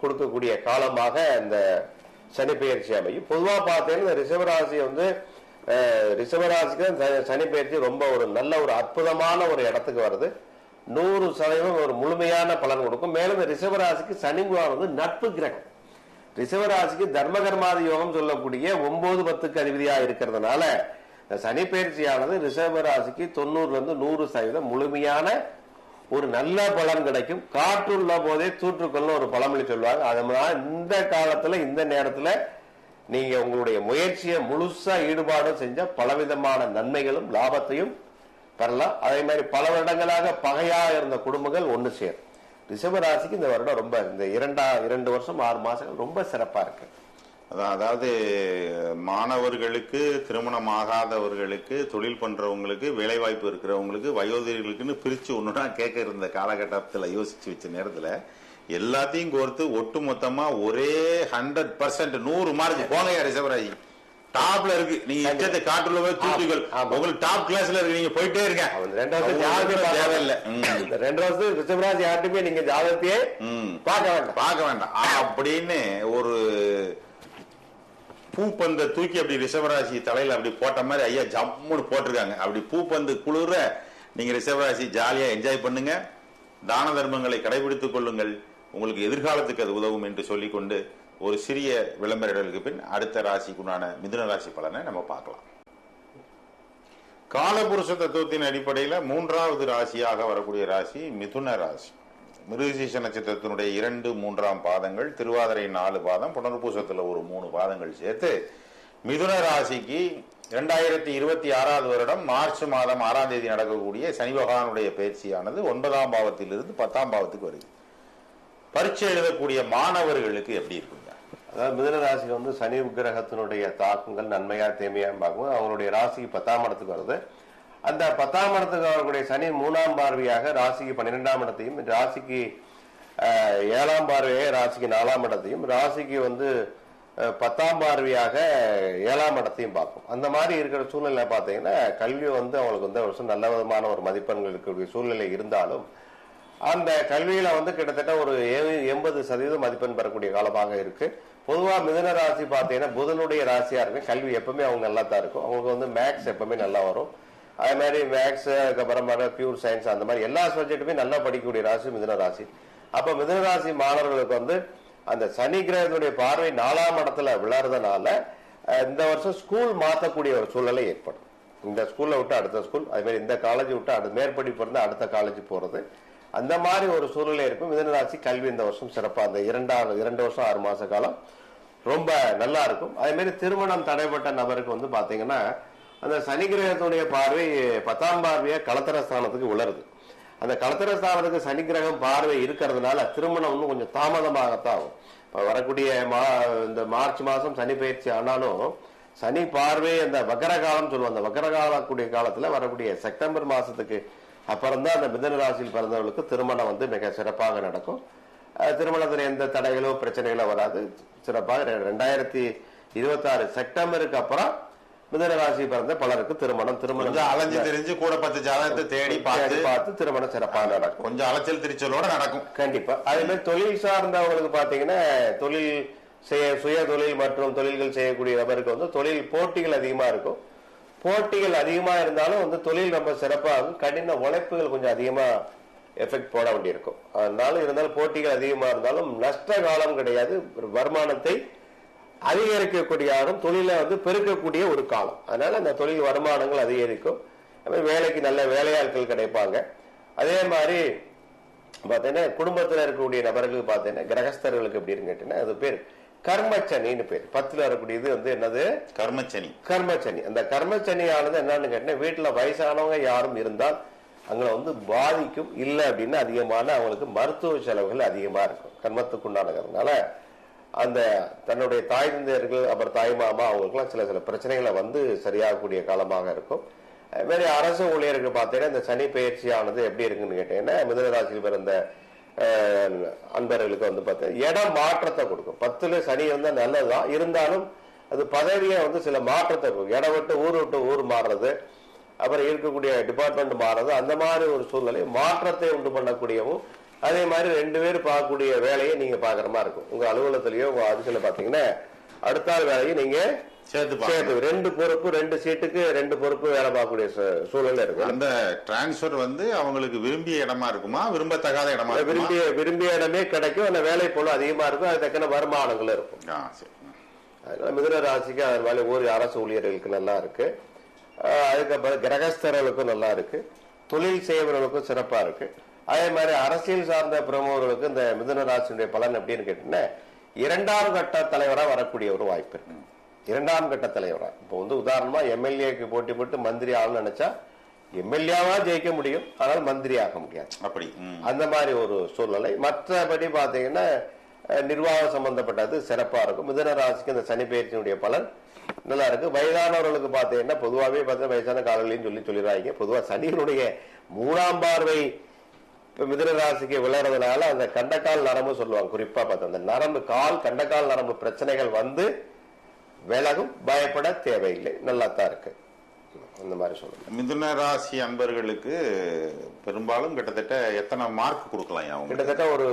கொடுக்கக்கூடிய காலமாக இந்த சனி பெயர்ச்சி அமையும். பொதுவா பார்த்தீங்கன்னா இந்த ரிஷபராசி வந்து ரிஷபராசிக்கு சனி பெயர்ச்சி ரொம்ப ஒரு நல்ல ஒரு அற்புதமான ஒரு இடத்துக்கு வருது. 100% ஒரு முழுமையான பலன் கொடுக்கும். மேலும் இந்த ரிஷபராசிக்கு சனி வந்து நட்பு கிரகம். ரிஷபராசிக்கு தர்மகர்மாதி யோகம் சொல்லக்கூடிய 9-10க்கு அதிபதியா இருக்கிறதுனால சனி பயிற்சியானது ரிஷபராசிக்கு 90-100% முழுமையான ஒரு நல்ல பலன் கிடைக்கும். காற்றுள்ள போதே தூற்றுக்கொள்ள ஒரு பழமொழி சொல்லுவாங்க. அதனால இந்த காலத்துல இந்த நேரத்துல நீங்க உங்களுடைய முயற்சியை முழுசா ஈடுபாடு செஞ்ச பலவிதமான நன்மைகளும் லாபத்தையும் பெறலாம். அதே மாதிரி பல வருடங்களாக பகையாக இருந்த குடும்பங்கள் ஒன்று சேரும். ரிஷபராசிக்கு இந்த வருடம் ரொம்ப இந்த 2 வருஷம் 6 மாசங்கள் ரொம்ப சிறப்பா இருக்கு. அதாவது மாணவர்களுக்கு, திருமணம் ஆகாதவர்களுக்கு, தொழில் பண்றவங்களுக்கு, வேலை வாய்ப்பு இருக்கிறவங்களுக்கு, வயோதிகர்களுக்குன்னு பிரிச்சு ஒண்ணுனா கேட்க இருந்த காலகட்டத்தில் யோசிச்சு வச்ச நேரத்துல எல்லாத்தையும் கோர்த்து ஒட்டு மொத்தமா ஒரே 100% 100 மார்க் போங்க ரிஷபராசி டாப்ல இருக்கு. நீங்க இஷ்டத்தை காட்டுல போய் தூத்துகள் உங்களுக்கு டாப் கிளாஸ்ல இருக்கு, நீங்க போயிட்டே இருக்க. 2 வருஷம் யாருமே தேவையில்லை. 2 வருஷம் ரிஷபராசி யார்ட்டுமே நீங்க ஜாதகத்தையே பார்க்க வேண்டாம் அப்படின்னு ஒரு பூப்பந்த தூக்கி அப்படி ரிஷபராசி தலையில அப்படி போட்ட மாதிரி ஐயா ஜம்முன்னு போட்டிருக்காங்க. அப்படி பூப்பந்து குளிர நீங்க ரிஷபராசி ஜாலியா என்ஜாய் பண்ணுங்க, தான தர்மங்களை கடைபிடித்துக் கொள்ளுங்கள், உங்களுக்கு எதிர்காலத்துக்கு அது உதவும் என்று சொல்லிக்கொண்டு ஒரு சிறிய விளம்பரங்களுக்கு பின் அடுத்த ராசிக்குண்டான மிதுன ராசி பலனை நம்ம பார்க்கலாம். காலபுருஷ தத்துவத்தின் அடிப்படையில் 3வது ராசியாக வரக்கூடிய ராசி மிதுன ராசி. மிருகசீஷ நட்சத்திரத்தினுடைய 2, 3ஆம் பாதங்கள், திருவாதிரை 4 பாதம், புனர்பூசத்துல ஒரு 3 பாதங்கள் சேர்த்து மிதுன ராசிக்கு 2026 வருடம் மார்ச் மாதம் 6ஆம் தேதி நடக்கக்கூடிய சனி பகவானுடைய பயிற்சியானது 9ஆம் பாவத்திலிருந்து 10ஆம் பாவத்துக்கு வருது. பரீட்சை எழுதக்கூடிய மாணவர்களுக்கு எப்படி இருக்குங்க? அதாவது மிதுன ராசிக்கு வந்து சனி கிரகத்தினுடைய தாக்கங்கள் நன்மையா தீமையா பார்க்கும். அவங்களுடைய ராசிக்கு 10ஆம் இடத்துக்கு வருது. அந்த 10ஆம் இடத்துக்கு வரக்கூடிய சனி 3ஆம் பார்வையாக ராசிக்கு 12ஆம் இடத்தையும், ராசிக்கு 7ஆம் பார்வையாக ராசிக்கு 4ஆம் இடத்தையும், ராசிக்கு வந்து 10ஆம் பார்வையாக 7ஆம் இடத்தையும் பார்க்கும். அந்த மாதிரி இருக்கிற சூழ்நிலை பார்த்தீங்கன்னா கல்வி வந்து அவங்களுக்கு வந்து வருஷம் நல்ல விதமான ஒரு மதிப்பெண்கள் இருக்கக்கூடிய சூழ்நிலை இருந்தாலும் அந்த கல்வியில வந்து கிட்டத்தட்ட ஒரு 80% மதிப்பெண் பெறக்கூடிய காலமாக இருக்கு. பொதுவா மிதுன ராசி பார்த்தீங்கன்னா புதனுடைய ராசியா இருக்கு. கல்வி எப்பவுமே அவங்க நல்லா தான் இருக்கும். அவங்களுக்கு வந்து மேக்ஸ் எப்பவுமே நல்லா வரும். அதே மாதிரி மேக்ஸ், அதுக்கப்புறம் பியூர் சயின்ஸ், அந்த மாதிரி எல்லா சப்ஜெக்ட்டுமே நல்லா படிக்கக்கூடிய ராசி மிதுன ராசி. அப்ப மிதுன ராசி மாணவர்களுக்கு வந்து அந்த சனி கிரகத்துடைய பார்வை 4ஆம் இடத்துல விழறதுனால இந்த வருஷம் ஸ்கூல் மாற்றக்கூடிய ஒரு சூழ்நிலை ஏற்படும். இந்த ஸ்கூல்ல விட்டு அடுத்த ஸ்கூல், அதே மாதிரி இந்த காலேஜ் விட்டு மேற்படிப்பு இருந்து அடுத்த காலேஜ் போறது, அந்த மாதிரி ஒரு சூழ்நிலை இருக்கும். மிதுன ராசி கல்வி இந்த வருஷம் சிறப்பா, அந்த 2 வருஷம் 6 மாச காலம் ரொம்ப நல்லா இருக்கும். அதே மாதிரி திருமணம் தடைப்பட்ட நபருக்கு பாத்தீங்கன்னா அந்த சனி கிரகத்துடைய பார்வை 10ஆம் பார்வையா களத்திர ஸ்தானத்துக்கு உலருது. அந்த களத்திர ஸ்தானத்துக்கு சனி கிரகம் பார்வை இருக்கிறதுனால திருமணம் கொஞ்சம் தாமதமாகத்தான் ஆகும். வரக்கூடிய இந்த மார்ச் மாசம் சனி பயிற்சி ஆனாலும் சனி பார்வை அந்த வக்கரகாலம் சொல்லுவாங்க. அந்த வக்கரகால கூடிய காலத்துல வரக்கூடிய செப்டம்பர் மாசத்துக்கு அப்புறம் தான் அந்த மிதுன ராசியில் பிறந்தவர்களுக்கு திருமணம் மிக சிறப்பாக நடக்கும். திருமணத்துல எந்த தடைகளோ பிரச்சனைகளோ வராது. சிறப்பாக 2026 செப்டம்பருக்கு அப்புறம் மிதுன ராசி பிறந்த பலருக்கு திருமணம் அலைஞ்சு தெரிஞ்சு கூட 10 ஜாதகத்தை தேடி பார்த்து திருமணம் சிறப்பாக நடக்கும். கொஞ்சம் அலைச்சல் திருச்சலோட நடக்கும். கண்டிப்பா. அதே மாதிரி தொழில் சார்ந்தவங்களுக்கு பாத்தீங்கன்னா சுய தொழில் மற்றும் தொழில்கள் செய்யக்கூடிய நபருக்கு தொழில் போட்டிகள் அதிகமா இருக்கும். போட்டிகள் அதிகமா இருந்தாலும் தொழில் ரொம்ப சிறப்பாகும். கடின உழைப்புகள் கொஞ்சம் அதிகமா எஃபெக்ட் போட வேண்டியிருக்கும். அதனால இருந்தாலும் போட்டிகள் அதிகமா இருந்தாலும் நஷ்ட காலம் கிடையாது. வருமானத்தை அதிகரிக்கக்கூடிய தொழிலை பெருக்கக்கூடிய ஒரு காலம். அதனால அந்த தொழில் வருமானங்கள் அதிகரிக்கும். வேலைக்கு நல்ல வேலையாட்கள் கிடைப்பாங்க. அதே மாதிரி பாத்தீங்கன்னா குடும்பத்தில் இருக்கக்கூடிய நபர்களுக்கு பாத்தீங்கன்னா கிரகஸ்தர்களுக்கு எப்படின்னு கேட்டீங்கன்னா அது பேர் கர்மச்சனின்னு பேர். 10ல வரக்கூடியது என்னது? கர்மச்சனி. அந்த கர்மச்சனியானது என்னன்னு கேட்டீங்கன்னா வீட்டுல வயசானவங்க யாரும் இருந்தால் அங்க பாதிக்கும். இல்லை அப்படின்னா அதிகமான அவங்களுக்கு மருத்துவ செலவுகள் அதிகமா இருக்கும் கர்மத்துக்குண்டானதுனால. அந்த தன்னுடைய தாய் தந்தையர்கள் அப்புறம் தாய் மாமா அவங்களுக்குலாம் சில பிரச்சனைகளை சரியாகக்கூடிய காலமாக இருக்கும். வேற அரசு ஊழியருக்கு பார்த்தீங்கன்னா இந்த சனி பயிற்சியானது எப்படி இருக்குன்னு கேட்டீங்கன்னா மிதுன ராசியில் பிறந்த அன்பர்களுக்கு பார்த்தீங்கன்னா இடம் மாற்றத்தை கொடுக்கும். 10ல சனி இருந்தால் நல்லதுதான். இருந்தாலும் அது பதவியை சில மாற்றத்தை கொடுக்கும். இடம் விட்டு ஊர் மாறுறது, அப்புறம் இருக்கக்கூடிய டிபார்ட்மெண்ட் மாறுறது, அந்த மாதிரி ஒரு சூழ்நிலை மாற்றத்தை உண்டு பண்ணக்கூடியவும். அதே மாதிரி 2 பேர் பார்க்கக்கூடிய வேலையை நீங்க பாக்குற மாதிரி இருக்கும். உங்க அலுவலகத்திலயோ உங்க ஆபீஸ்ல பாத்தீங்கன்னா அடுத்த வேலையை நீங்க சேர்த்து 2 பொறுப்பு 2 சீட்டுக்கு 2 பொறுப்பு வேலை பார்க்கக்கூடிய சூழ்நிலை இருக்கு. அந்த டிரான்ஸ்பர் அவங்களுக்கு விரும்பிய இடமா இருக்குமா, விரும்பத்தகாத இடமா? விரும்பிய இடமே கிடைக்கும். அந்த வேலை போல அதிகமா இருக்கும். அது தக்கன வருமானங்கள் இருக்கும். அதனால மிதுன ராசிக்கு அதனால ஒரு அரசு ஊழியர்களுக்கு நல்லா இருக்கு. அதுக்கப்புறம் கிரகஸ்தர்களுக்கும் நல்லா இருக்கு. தொழில் செய்பவர்களுக்கும் சிறப்பா இருக்கு. அதே மாதிரி அரசியல் சார்ந்த பிரமுகர்களுக்கு இந்த மிதுன ராசியுடைய பலன் எப்படின்னு கேட்டீங்கன்னா 2ஆம் கட்ட தலைவரா வரக்கூடிய ஒரு வாய்ப்பு இருக்கு. 2ஆம் கட்ட தலைவரா இப்போ உதாரணமா எம்எல்ஏக்கு போட்டி போட்டு மந்திரி ஆகணும்னு நினைச்சா எம்எல்ஏவா ஜெயிக்க முடியும், ஆனால் மந்திரி ஆக முடியாது. அப்படி அந்த மாதிரி ஒரு சூழ்நிலை. மற்றபடி பாத்தீங்கன்னா நிர்வாகம் சம்பந்தப்பட்டது சிறப்பா இருக்கும். மிதுன ராசிக்கு இந்த சனி பயிற்சியினுடைய பலன் நல்லா இருக்கு. வயதானவர்களுக்கு பாத்தீங்கன்னா பொதுவாகவே பார்த்தீங்கன்னா வயசான காலங்களையும் சொல்லிடுறாங்க. பொதுவாக சனியினுடைய 3ஆம் பார்வை மிதுன ராசிக்கு விளையாடுறதுனால அந்த கண்டக்கால் நரம்பு சொல்லுவாங்க. குறிப்பா பார்த்தா அந்த நரம்பு கண்டக்கால் நரம்பு பிரச்சனைகள் விலகும். பயப்பட தேவையில்லை, நல்லா தான் இருக்கு. அந்த மாதிரி சொல்லுங்க. மிதுன ராசி அன்பர்களுக்கு பெரும்பாலும் கிட்டத்தட்ட எத்தனை மார்க் கொடுக்கலாம்? கிட்டத்தட்ட ஒரு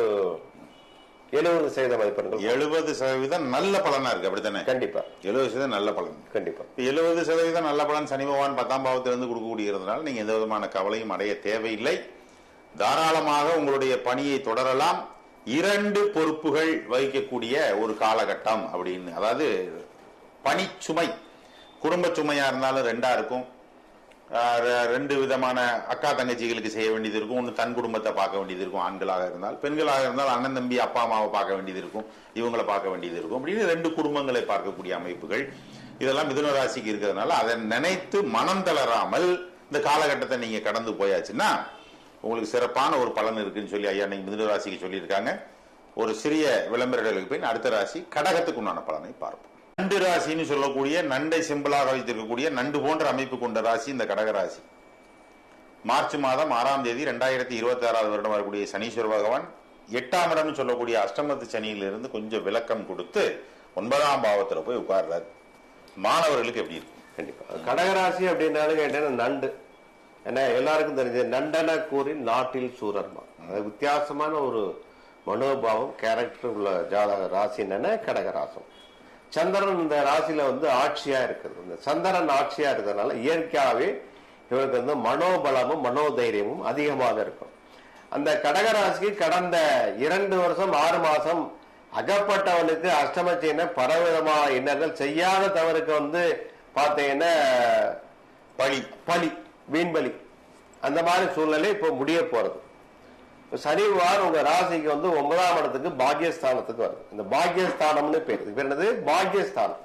70% மதிப்பெண்கள். 70% நல்ல பலனா இருக்கு, அப்படித்தானே? கண்டிப்பா 70% நல்ல பலன். கண்டிப்பா 70% நல்ல பலன் சனி பகவான் 10ஆம் பாவத்திலிருந்து கொடுக்கக்கூடியதுனால நீங்க எந்த விதமான கவலையும் அடைய தேவையில்லை. தாராளமாக உங்களுடைய பணியை தொடரலாம். 2 பொறுப்புகள் வகிக்கக்கூடிய ஒரு காலகட்டம் அப்படின்னு, அதாவது பணி சுமை, குடும்ப சுமையா இருந்தாலும் 2ஆ இருக்கும். 2 விதமான அக்கா தங்கச்சிகளுக்கு செய்ய வேண்டியது இருக்கும். ஒன்று தன் குடும்பத்தை பார்க்க வேண்டியது இருக்கும் ஆண்களாக இருந்தால். பெண்களாக இருந்தால் அண்ணன் தம்பி அப்பா அம்மாவை பார்க்க வேண்டியது இருக்கும், இவங்களை பார்க்க வேண்டியது இருக்கும். அப்படின்னு 2 குடும்பங்களை பார்க்கக்கூடிய அமைப்புகள் இதெல்லாம் மிதுன ராசிக்கு இருக்கிறதுனால அதை நினைத்து மனம் தளராமல் இந்த காலகட்டத்தை நீங்க கடந்து போயாச்சுன்னா உங்களுக்கு சிறப்பான ஒரு பலன் இருக்குன்னு சொல்லி ஐயா நீங்க மிதுன ராசிக்கு சொல்லியிருக்காங்க. ஒரு சிறிய விளம்பரங்களுக்கு பின் அடுத்த ராசி கடகத்துக்கு உண்டான பலனை பார்ப்போம். நண்டு ராசின்னு சொல்லக்கூடிய நண்டை சிம்பிளாக வைத்திருக்கக்கூடிய நண்டு போன்ற அமைப்பு கொண்ட ராசி இந்த கடக ராசி. மார்ச் மாதம் 6ஆம் தேதி 2026 வருடம் வரக்கூடிய சனீஸ்வர பகவான் 8ஆம் இடம்னு சொல்லக்கூடிய அஷ்டமத்து சனியிலிருந்து கொஞ்சம் விளக்கம் கொடுத்து 9ஆம் பாவத்துல போய் உட்கார்றாரு. மாணவர்களுக்கு எப்படி இருக்கு? கண்டிப்பா கடகராசி அப்படின்னாலும் கேட்டேன்னா நண்டு, ஏன்னா எல்லாருக்கும் தெரிஞ்ச நண்டன கூறின் நாட்டில் சூரர்மா. வித்தியாசமான ஒரு மனோபாவம் கேரக்டர் உள்ள ஜாதக ராசி என்னன்னா கடகராசம். சந்திரன் இந்த ராசியில ஆட்சியா இருக்கிறது. இந்த சந்திரன் ஆட்சியா இருக்கிறதுனால இயற்கையாவே இவருக்கு மனோபலமும் மனோதைரியமும் அதிகமாக இருக்கும். அந்த கடகராசிக்கு கடந்த 2 வருஷம் 6 மாசம் அகப்பட்டவனுக்கு அஷ்டமச்சைன பலவிதமான இன்னர்கள், செய்யாத தவறுக்கு வந்து பாத்தீங்கன்னா பலி, வீண் பலி, அந்த மாதிரி சூழ்நிலை இப்போ முடிய போறது. சனி பகவான் உங்க ராசிக்கு வந்து 9ஆம் இடத்துக்கு பாக்கியஸ்தானத்துக்கு வருது. இந்த பாக்கியஸ்தானம்னு பேர். இது என்னது? பாக்கியஸ்தானம்.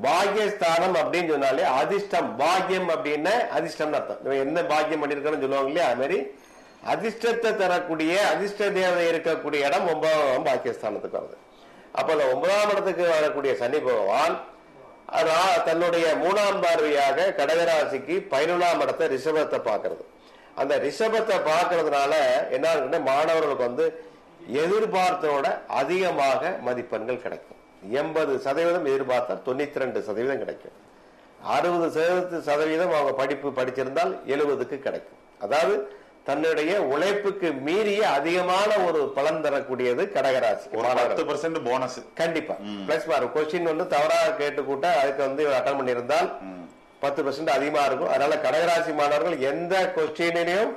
பாக்கியஸ்தானம் அப்படின்னு சொன்னாலே அதிர்ஷ்டம், பாக்கியம் அப்படின்னு அதிர்ஷ்டம் அர்த்தம். என்ன பாக்கியம் பண்ணிருக்கணும்னு சொல்லுவாங்க இல்லையா, அது மாதிரி அதிர்ஷ்டத்தை தரக்கூடிய அதிர்ஷ்ட தேவதை இருக்கக்கூடிய இடம் 9ஆம் பாக்கியஸ்தானத்துக்கு வருது. அப்ப அந்த 9ஆம் இடத்துக்கு வரக்கூடிய சனி பகவான் தன்னுடைய 3ஆம் பார்வையாக கடகராசிக்கு 11ஆம் இடத்தை ரிஷபத்தை பார்க்கிறது. அந்த ரிஷபத்தை பார்க்கறதுனால என்ன, மாணவர்களுக்கு வந்து எதிர்பார்த்தோட அதிகமாக மதிப்பெண்கள் கிடைக்கும். 80% எதிர்பார்த்தா 92% கிடைக்கும். 60% அவங்க படிப்பு படிச்சிருந்தால் 70க்கு கிடைக்கும். அதாவது தன்னுடைய உழைப்புக்கு மீறிய அதிகமான ஒரு பலன் தரக்கூடியது கடகராசிக்கு. 10% போனஸ் கண்டிப்பா பிளஸ் மார்க். கொஸ்டின் வந்து தவறாக கேட்டுக்கூட்ட அதுக்கு வந்து அட்டன் பண்ணியிருந்தால் 10% அதிகமா இருக்கும். அதனால கடகராசி மாணவர்கள் எந்த கொஸ்டினையும்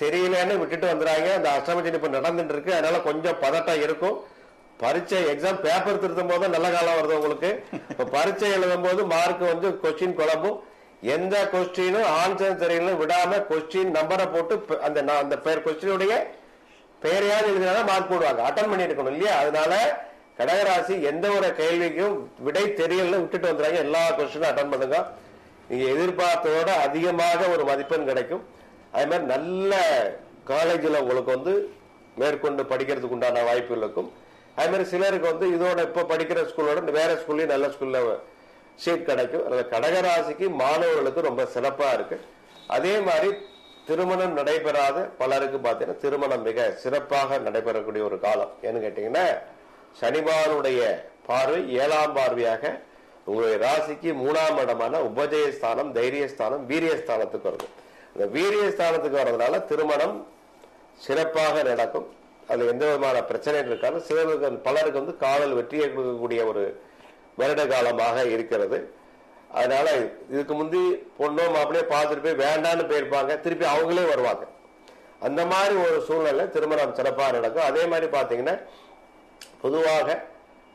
சரியில்லைன்னு விட்டுட்டு வந்துறாங்க. அந்த அஷ்டமச்சனி இப்ப நடந்துட்டு இருக்கு, அதனால கொஞ்சம் பதட்டம் இருக்கும். பரீட்சை எக்ஸாம் பேப்பர் திருத்தும் போது நல்ல காலம் வருது உங்களுக்கு. இப்ப பரீட்சை எழுதும் போது மார்க் வந்து கொஸ்டின் குழம்பும். எந்த கொஸ்டினும் ஆன்சர் தெரியல விடாம கொஸ்டின் நம்பரை போட்டு அந்த கொஸ்டினுடைய பெயரையாவது எழுதினா மார்க் போடுவாங்க. அட்டன் பண்ணி இருக்கணும் இல்லையா? அதனால கடகராசி எந்த ஒரு கேள்விக்கும் விடை தெரியல விட்டுட்டு வந்துறாங்க. எல்லா கொஸ்டினும் அட்டன் பண்ணுங்க. நீங்க எதிர்பார்த்ததோட அதிகமாக ஒரு மதிப்பெண் கிடைக்கும். அதே மாதிரி நல்ல காலேஜில் உங்களுக்கு வந்து மேற்கொண்டு படிக்கிறதுக்கு உண்டான வாய்ப்புகள் இருக்கும். அதே மாதிரி சிலருக்கு வந்து இதோட இப்ப படிக்கிற ஸ்கூலோட வேற ஸ்கூல்லயும் நல்ல ஸ்கூல்ல சீட் கிடைக்கும். கடகராசிக்கு மாணவர்களுக்கு ரொம்ப சிறப்பா இருக்கு. அதே மாதிரி திருமணம் நடைபெறாத பலருக்கு பார்த்தீங்கன்னா திருமணம் மிக சிறப்பாக நடைபெறக்கூடிய ஒரு காலம். ஏன்னு கேட்டீங்கன்னா சனிபானுடைய பார்வை 7ஆம் பார்வையாக உங்களுடைய ராசிக்கு 3ஆம் இடமான உபஜயஸ்தானம், தைரியஸ்தானம், வீரியஸ்தானத்துக்கு வருது. இந்த வீரியஸ்தானத்துக்கு வர்றதுனால திருமணம் சிறப்பாக நடக்கும். அது எந்த விதமான பிரச்சனை இருக்காது. சிலருக்கு பலருக்கு வந்து காதல் வெற்றியை கொடுக்கக்கூடிய ஒரு வருட காலமாக இருக்கிறது. அதனால இதுக்கு முந்தி பொண்ணோ மாப்பிள்ளையோ பார்த்துட்டு போய் வேண்டான்னு போயிருப்பாங்க, திருப்பி அவங்களே வருவாங்க. அந்த மாதிரி ஒரு சூழ்நிலை திருமணம் சிறப்பாக நடக்கும். அதே மாதிரி பாத்தீங்கன்னா பொதுவாக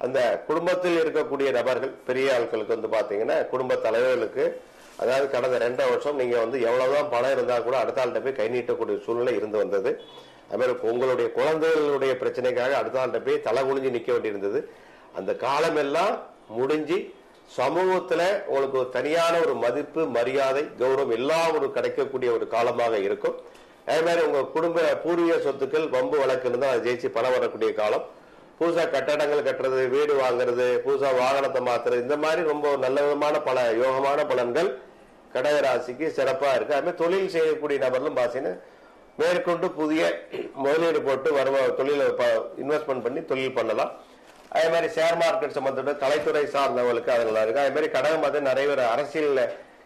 அந்த குடும்பத்தில் இருக்கக்கூடிய நபர்கள், பெரிய ஆட்களுக்கு வந்து பாத்தீங்கன்னா குடும்ப தலைவர்களுக்கு, அதாவது கடந்த 2 வருஷம் நீங்க வந்து எவ்வளவுதான் பணம் இருந்தா கூட அடுத்த ஆள்கிட்ட போய் கை நீட்டக்கூடிய சூழ்நிலை இருந்து வந்தது. அது மாதிரி உங்களுடைய குழந்தைகளுடைய பிரச்சனைக்காக அடுத்த ஆள்கிட்ட போய் தலை குனிஞ்சு நிக்க வேண்டியிருந்தது. அந்த காலம் எல்லாம் முடிஞ்சு சமூகத்துல உங்களுக்கு தனியான ஒரு மதிப்பு, மரியாதை, கௌரவம் எல்லாம் ஒரு கிடைக்கக்கூடிய ஒரு காலமாக இருக்கும். அதே மாதிரி உங்க குடும்ப பூர்வீக சொத்துக்கள் வம்பு வழக்கு இருந்தால் அதை ஜெயிச்சு பணம் வரக்கூடிய காலம். புதுசா கட்டடங்கள் கட்டுறது, வீடு வாங்குறது, புதுசா வாகனத்தை மாத்துறது, இந்த மாதிரி ரொம்ப நல்ல விதமான பல யோகமான பலன்கள் கடகராசிக்கு சிறப்பா இருக்கு. அது மாதிரி தொழில் செய்யக்கூடிய நபர்களும் பாத்தீங்கன்னா மேற்கொண்டு புதிய முதலீடு போட்டு தொழில இன்வெஸ்ட்மெண்ட் பண்ணி தொழில் பண்ணலாம். அதே மாதிரி ஷேர் மார்க்கெட் சம்பந்தப்பட்ட கலைத்துறை சார்ந்தவர்களுக்கு அது நல்லா இருக்கு. அதே மாதிரி கடகம் பார்த்து நிறைய பேர் அரசியல்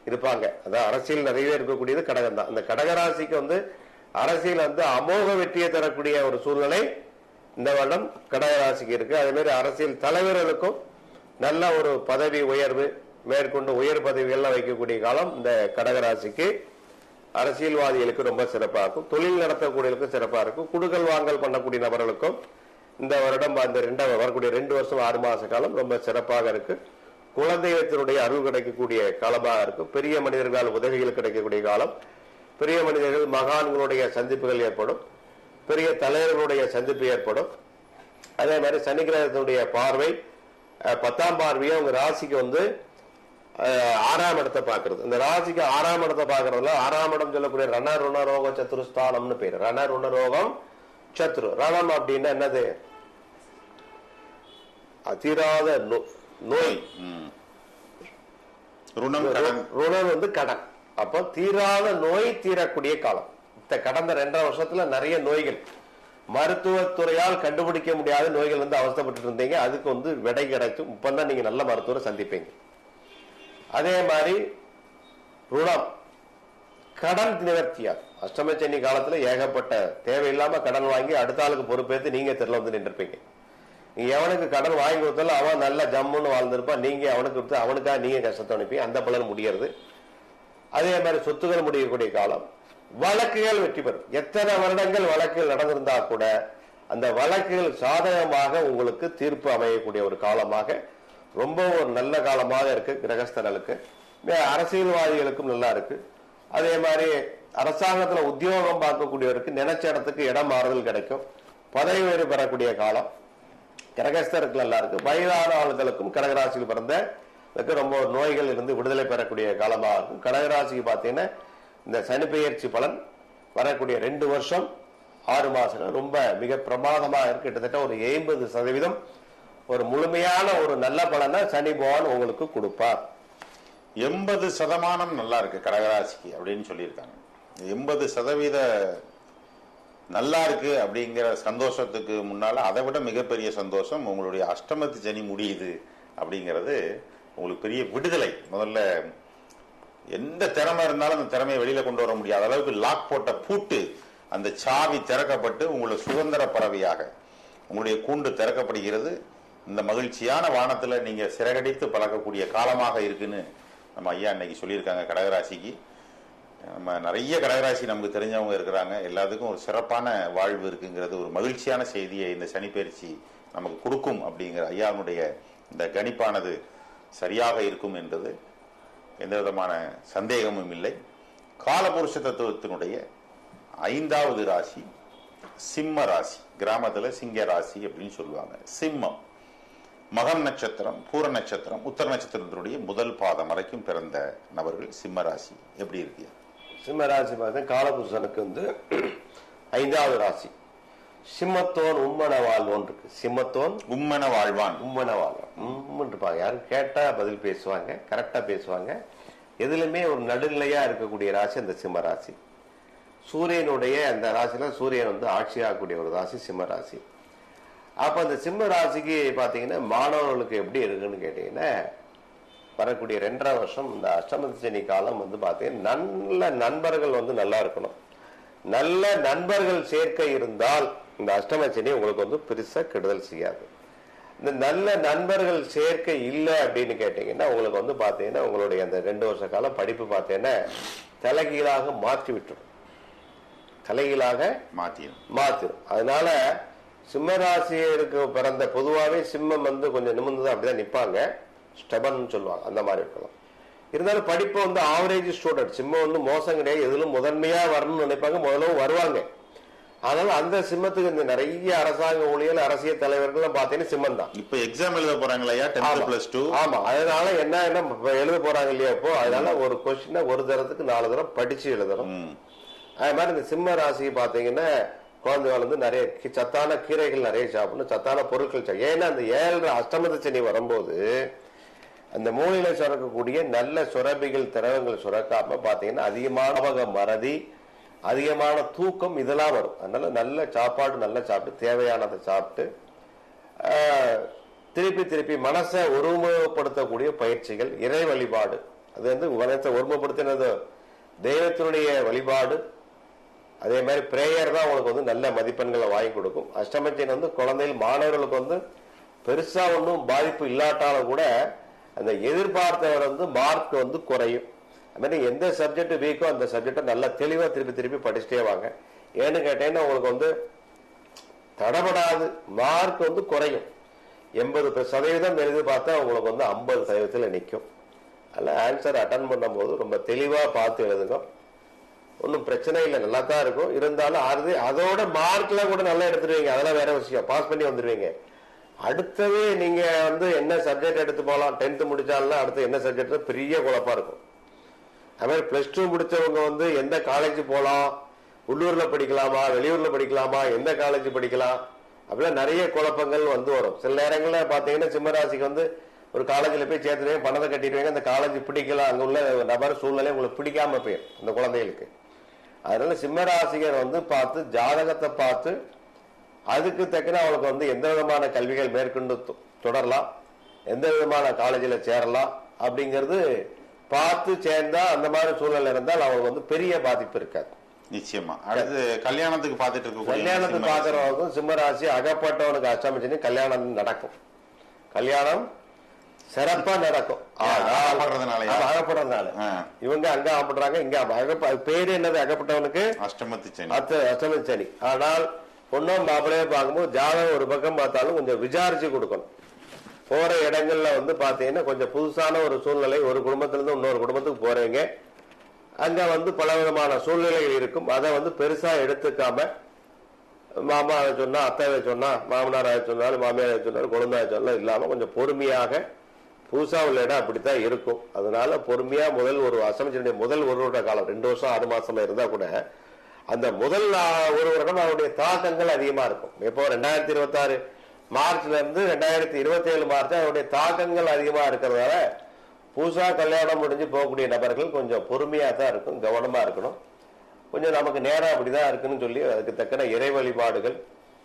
இருப்பாங்க. அதான் அரசியல் நிறைய பேர் இருக்கக்கூடியது கடகம் தான். அந்த கடகராசிக்கு வந்து அரசியல் வந்து அமோக வெற்றியை தரக்கூடிய ஒரு சூழ்நிலை இந்த வருடம் கடகராசிக்கு இருக்கு. அதே மாதிரி அரசியல் தலைவர்களுக்கும் நல்ல ஒரு பதவி உயர்வு, மேற்கொண்டு உயர் பதவிகள்லாம் வைக்கக்கூடிய காலம் இந்த கடகராசிக்கு. அரசியல்வாதிகளுக்கு ரொம்ப சிறப்பாக இருக்கும். தொழில் நடத்தக்கூடியவர்களுக்கும் சிறப்பாக இருக்கும். குடுக்கல் வாங்கல் பண்ணக்கூடிய நபர்களுக்கும் இந்த வருடம் வரக்கூடிய 2 வருஷம் 6 மாச காலம் ரொம்ப சிறப்பாக இருக்கு. குழந்தைகளுடைய அருள் கிடைக்கக்கூடிய காலமாக இருக்கும். பெரிய மனிதர்களால் உதவிகள் கிடைக்கக்கூடிய காலம். பெரிய மனிதர்கள் மகான்களுடைய சந்திப்புகள் ஏற்படும். பெரிய தலைவர்களுடைய சந்திப்பு ஏற்படும். அதே மாதிரி சனி கிரகத்தினுடைய பார்வை 10ஆம் பார்வையை உங்க ராசிக்கு வந்து 6ஆம் இடத்தை பாக்குறது. இந்த ராசிக்கு 6ஆம் இடத்தை பாக்குறதுல 6ஆம் இடம் சொல்லக்கூடிய ரணருணரோக சத்துருஸ்தானம்னு பேரு. ரணருணரோகம் சத்ரு. ரணம் அப்படின்னா என்னது? அதிராத நோய். ருணம் வந்து கடன். அப்ப தீராத நோய் தீரக்கூடிய காலம். கடந்த 2.5 வருஷத்துல நிறைய நோய்கள், மருத்துவத்துறையால் கண்டுபிடிக்க முடியாத நோய்கள் வந்து அவஸ்தைப்பட்டு இருந்தீங்க. அதுக்கு வந்து விடை கிடைக்கும். இப்பதான் நீங்க நல்ல மருத்துவரை சந்திப்பீங்க. அதே மாதிரி ருணம், கடன் நிவர்த்தியாது. அஷ்டமச்சனி காலத்துல ஏகப்பட்ட தேவையில்லாம கடன் வாங்கி அடுத்த ஆளுக்கு பொறுப்பேற்று நீங்க தெருல வந்து நின்றுப்பீங்க. நீங்க எவனுக்கு கடன் வாங்கி கொடுத்தாலும் அவன் நல்ல ஜம்முன்னு வாழ்ந்திருப்பான். நீங்க அவனுக்கு கொடுத்து அவனுக்காக நீங்க கஷ்டத்தை அனுப்பி அந்த பலன் முடிகிறது. அதே மாதிரி சொத்துக்கள் முடியக்கூடிய காலம். வழக்குகள் வெற்றி பெறும். எத்தனை வருடங்கள் வழக்குகள் நடந்திருந்தா கூட அந்த வழக்குகள் சாதகமாக உங்களுக்கு தீர்ப்பு அமையக்கூடிய ஒரு காலமாக, ரொம்ப ஒரு நல்ல காலமாக இருக்கு கிரகஸ்தர்களுக்கு. அரசியல்வாதிகளுக்கும் நல்லா இருக்கு. அதே மாதிரி அரசாங்கத்துல உத்தியோகம் பார்க்கக்கூடியவருக்கு நினைச்ச இடத்துக்கு இடம் மாறுதல் கிடைக்கும். பதவி உயர்வு பெறக்கூடிய காலம் கிரகஸ்தருக்கு நல்லா இருக்கு. வயதான ஆளுகளுக்கும் கடகராசியில் பிறந்த ரொம்ப நோய்கள் இருந்து விடுதலை பெறக்கூடிய காலமாக இருக்கும். கடகராசிக்கு பார்த்தீங்கன்னா இந்த சனி பெயர்ச்சி பலன் வரக்கூடிய 2 வருஷம் 6 மாசங்கள் ரொம்ப மிக பிரமாதமாக இருக்கு. கிட்டத்தட்ட ஒரு 80% ஒரு முழுமையான ஒரு நல்ல பலனை சனி பகவான் உங்களுக்கு கொடுப்பார். 80% நல்லா இருக்கு கடகராசிக்கு அப்படின்னு சொல்லியிருக்காங்க. 80% நல்லா இருக்கு அப்படிங்கிற சந்தோஷத்துக்கு முன்னால அதை விட மிகப்பெரிய சந்தோஷம் உங்களுடைய அஷ்டமத்து சனி முடியுது அப்படிங்கிறது. உங்களுக்கு பெரிய விடுதலை. முதல்ல எந்த திறமை இருந்தாலும் அந்த திறமையை வெளியில கொண்டு வர முடியாத அளவுக்கு லாக் போட்ட பூட்டு அந்த சாவி திறக்கப்பட்டு உங்களை சுதந்திர பறவையாக உங்களுடைய கூண்டு திறக்கப்படுகிறது. இந்த மகிழ்ச்சியான வானத்துல நீங்க சிறகடித்து பழக்கக்கூடிய காலமாக இருக்குன்னு நம்ம ஐயா இன்னைக்கு சொல்லியிருக்காங்க. கடகராசிக்கு நம்ம நிறைய கடகராசி நமக்கு தெரிஞ்சவங்க இருக்கிறாங்க. எல்லாத்துக்கும் ஒரு சிறப்பான வாழ்வு இருக்குங்கிறது ஒரு மகிழ்ச்சியான செய்தியை இந்த சனிப்பெயர்ச்சி நமக்கு கொடுக்கும் அப்படிங்கிற ஐயாவுடைய இந்த கணிப்பானது சரியாக இருக்கும் என்பது எந்த விதமான சந்தேகமும் இல்லை. காலபுருஷ தத்துவத்தினுடைய 5வது ராசி சிம்ம ராசி. கிராமத்துல சிங்க ராசி அப்படின்னு சொல்லுவாங்க. சிம்மம் மகம் நட்சத்திரம், பூர நட்சத்திரம், உத்தர நட்சத்திரத்தினுடைய முதல் பாதம் வரைக்கும் பிறந்த நபர்கள் சிம்ம ராசி. எப்படி இருக்கு சிம்ம ராசி? காலபுருஷனுக்கு 5வது ராசி. சிம்மத்தோன் உம்மன வாழ்வோன் இருக்கு. சிம்மத்தோன் உம்மன வாழ்வான். உம்மன வாழ்வான் இருப்பாங்க. யாரும் கேட்டா பதில் பேசுவாங்க, கரெக்டா பேசுவாங்க. எதுலுமே ஒரு நடுநிலையா இருக்கக்கூடிய ராசி அந்த சிம்ம ராசி. சூரியனுடைய அந்த ராசியில சூரியன் ஆட்சியாகக்கூடிய ஒரு ராசி சிம்ம ராசி. அப்ப அந்த சிம்ம ராசிக்கு பாத்தீங்கன்னா மாணவர்களுக்கு எப்படி இருக்குன்னு கேட்டீங்கன்னா, வரக்கூடிய 2.5 வருஷம் இந்த அஷ்டமத்து சனி காலம் பாத்தீங்கன்னா நல்ல நண்பர்கள் நல்லா இருக்கணும். நல்ல நண்பர்கள் சேர்க்கை இருந்தால் இந்த அஷ்டம சனி உங்களுக்கு பெருசா கெடுதல் செய்யாது. இந்த நல்ல நண்பர்கள் சேர்க்கை இல்லை அப்படின்னு கேட்டீங்கன்னா உங்களுக்கு பாத்தீங்கன்னா உங்களுடைய அந்த 2 வருஷ காலம் படிப்பு பாத்தீங்கன்னா தலைகீழாக மாற்றி விட்டுரும். தலைகீழாக மாத்திரும். அதனால சிம்ம ராசிக்கு பிறந்த பொதுவாகவே சிம்மம் கொஞ்சம் நிமிர்ந்துதான் அப்படிதான் நிற்பாங்க. ஸ்டெபன் சொல்லுவாங்க, அந்த மாதிரி இருக்கலாம். இருந்தாலும் படிப்பு ஆவரேஜ் ஸ்டூடெண்ட். சிம்மம் மோசம் கிடையாது, எதிலும் முதன்மையா வரணும்னு நினைப்பாங்க, முதலும் வருவாங்க. அதனால அந்த சிம்மத்துக்கு இந்த நிறைய அரசாங்க ஊழியர் அரசியல் தலைவர்கள் பாத்தீங்கன்னா சிம்மம் தான். இப்ப எக்ஸாம் எழுத போறாங்களா 10th +2? ஆமா. அதனால என்ன எழுத போறாங்க இல்லையா இப்போ, அதனால ஒரு கொஸ்டின் ஒரு தரத்துக்கு 4 தரம் படிச்சு எழுதணும். அது மாதிரி இந்த சிம்ம ராசி பாத்தீங்கன்னா குழந்தைகள் நிறைய சத்தான கீரைகள் நிறைய சாப்பிடணும், சத்தான பொருட்கள். ஏன்னா அந்த 7 அஷ்டமத்து சனி வரும்போது அந்த மூளையில சுரக்கக்கூடிய நல்ல சுரபிகள் திரவங்கள் சுரக்காம பாத்தீங்கன்னா அதிகமான மறதி, அதிகமான தூக்கம் இதெல்லாம் வரும். அதனால நல்ல சாப்பாடு நல்லா சாப்பிட்டு தேவையானதை சாப்பிட்டு திருப்பி மனசை ஒருமுகப்படுத்தக்கூடிய பயிற்சிகள், இறை வழிபாடு. அது மனசை ஒருமுகப்படுத்தினது தெய்வத்தினுடைய வழிபாடு. அதே மாதிரி பிரேயர் தான் உங்களுக்கு நல்ல மதிப்பெண்களை வாங்கி கொடுக்கும். அஷ்டமத்தின் குழந்தைகள் மாணவர்களுக்கு பெருசா ஒன்றும் பாதிப்பு இல்லாட்டாலும் கூட அந்த எதிர்பார்த்தவர் மார்க் குறையும். அது மாதிரி எந்த சப்ஜெக்ட் வீக்கோ அந்த சப்ஜெக்டை நல்லா தெளிவா திருப்பி படிச்சுட்டே வாங்க. ஏன்னு கேட்டீங்கன்னா உங்களுக்கு தடபடாது மார்க் குறையும். 80% எழுதி பார்த்தா உங்களுக்கு 50% நிற்கும். அதெல்லாம் ஆன்சர் அட்டன் பண்ணும் போது ரொம்ப தெளிவா பார்த்து எழுதுங்க. ஒன்றும் பிரச்சனை இல்லை, நல்லா தான் இருக்கும். இருந்தாலும் அதோட மார்க்ல கூட நல்லா எடுத்துருவீங்க, அதெல்லாம் வேற விஷயம். பாஸ் பண்ணி வந்துருவீங்க. அடுத்தது நீங்க என்ன சப்ஜெக்ட் எடுத்து போகலாம், 10th முடிச்சாலும் அடுத்து என்ன சப்ஜெக்ட் பெரிய குழப்பா இருக்கும். அது மாதிரி +2 முடிச்சவங்க எந்த காலேஜ் போகலாம், உள்ளூர்ல படிக்கலாமா வெளியூர்ல படிக்கலாமா, எந்த காலேஜ் படிக்கலாம், அப்படிலாம் நிறைய குழப்பங்கள் வரும். சில நேரங்களில் பாத்தீங்கன்னா சிம்மராசிக்கு ஒரு காலேஜ்ல போய் சேர்த்துருவீங்க, பணத்தை கட்டிடுவீங்க, அந்த காலேஜ் பிடிக்கலாம், அங்க உள்ள நபர் சூழ்நிலை உங்களுக்கு பிடிக்காம போயிடும் அந்த குழந்தைகளுக்கு. அதனால சிம்மராசிகர் பார்த்து ஜாதகத்தை பார்த்து அதுக்கு தக்கன அவளுக்கு எந்த விதமான கல்விகள் மேற்கொண்டு தொடரலாம், எந்த விதமான காலேஜில் சேரலாம் அப்படிங்கிறது பார்த்து சேர்ந்தா அந்த மாதிரி சூழ்நிலை இருந்தால் அவங்களுக்கு பெரிய பாதிப்பு இருக்காது. நிச்சயமா. அடுத்து கல்யாணத்துக்கு பார்த்துட்டு இருக்க கல்யாணத்துக்கு பாக்குறவங்களுக்கும் சிம்மராசி அகப்பட்டவனுக்கு அஷ்டமி கல்யாணம் நடக்கும். கல்யாணம் சிறப்பா நடக்கும். அகப்படுறதுனால இவங்க அங்க ஆகப்படுறாங்க, இங்க பேரு என்னது அகப்பட்டவனுக்கு அஷ்டமத்து சனி. அஷ்டமத்து சனி. ஆனால் பொண்ணும் மாப்பிள்ளையே பார்க்கும்போது ஜாதகம் ஒரு பக்கம் பார்த்தாலும் கொஞ்சம் விசாரிச்சு கொடுக்கணும். போற இடங்கள்ல வந்து பாத்தீங்கன்னா கொஞ்சம் புதுசான ஒரு சூழ்நிலை, ஒரு குடும்பத்திலிருந்து இன்னொரு குடும்பத்துக்கு போறீங்க, அங்க வந்து பல விதமான சூழ்நிலைகள் இருக்கும். அதை வந்து பெருசா எடுத்துக்காம மாமா சொன்னா, அத்தை சொன்னா, மாமனார் சொன்னாலும், மாமியார் சொன்னாலும், குழந்தை சொன்னாலும் இல்லாம கொஞ்சம் பொறுமையாக, புதுசா உள்ள இடம் அப்படித்தான் இருக்கும். அதனால பொறுமையா முதல் ஒரு அசமைச்சனுடைய முதல் ஒரு வருட காலம் 2 வருஷம் 6 மாசமா இருந்தா கூட அந்த முதல் ஒரு வருடம் அவருடைய தாக்கங்கள் அதிகமா இருக்கும். இப்போ 2026 மார்ச்ல இருந்து 2027 மார்ச் அவருடைய தாக்கங்கள் அதிகமா இருக்கிறதால புதுசா கல்யாணம் முடிஞ்சு போகக்கூடிய நபர்கள் கொஞ்சம் பொறுமையா தான் இருக்கும், கவனமா இருக்கணும். கொஞ்சம் நமக்கு நேரம் அப்படிதான் இருக்குன்னு சொல்லி அதுக்கு தக்கன இறை வழிபாடுகள்,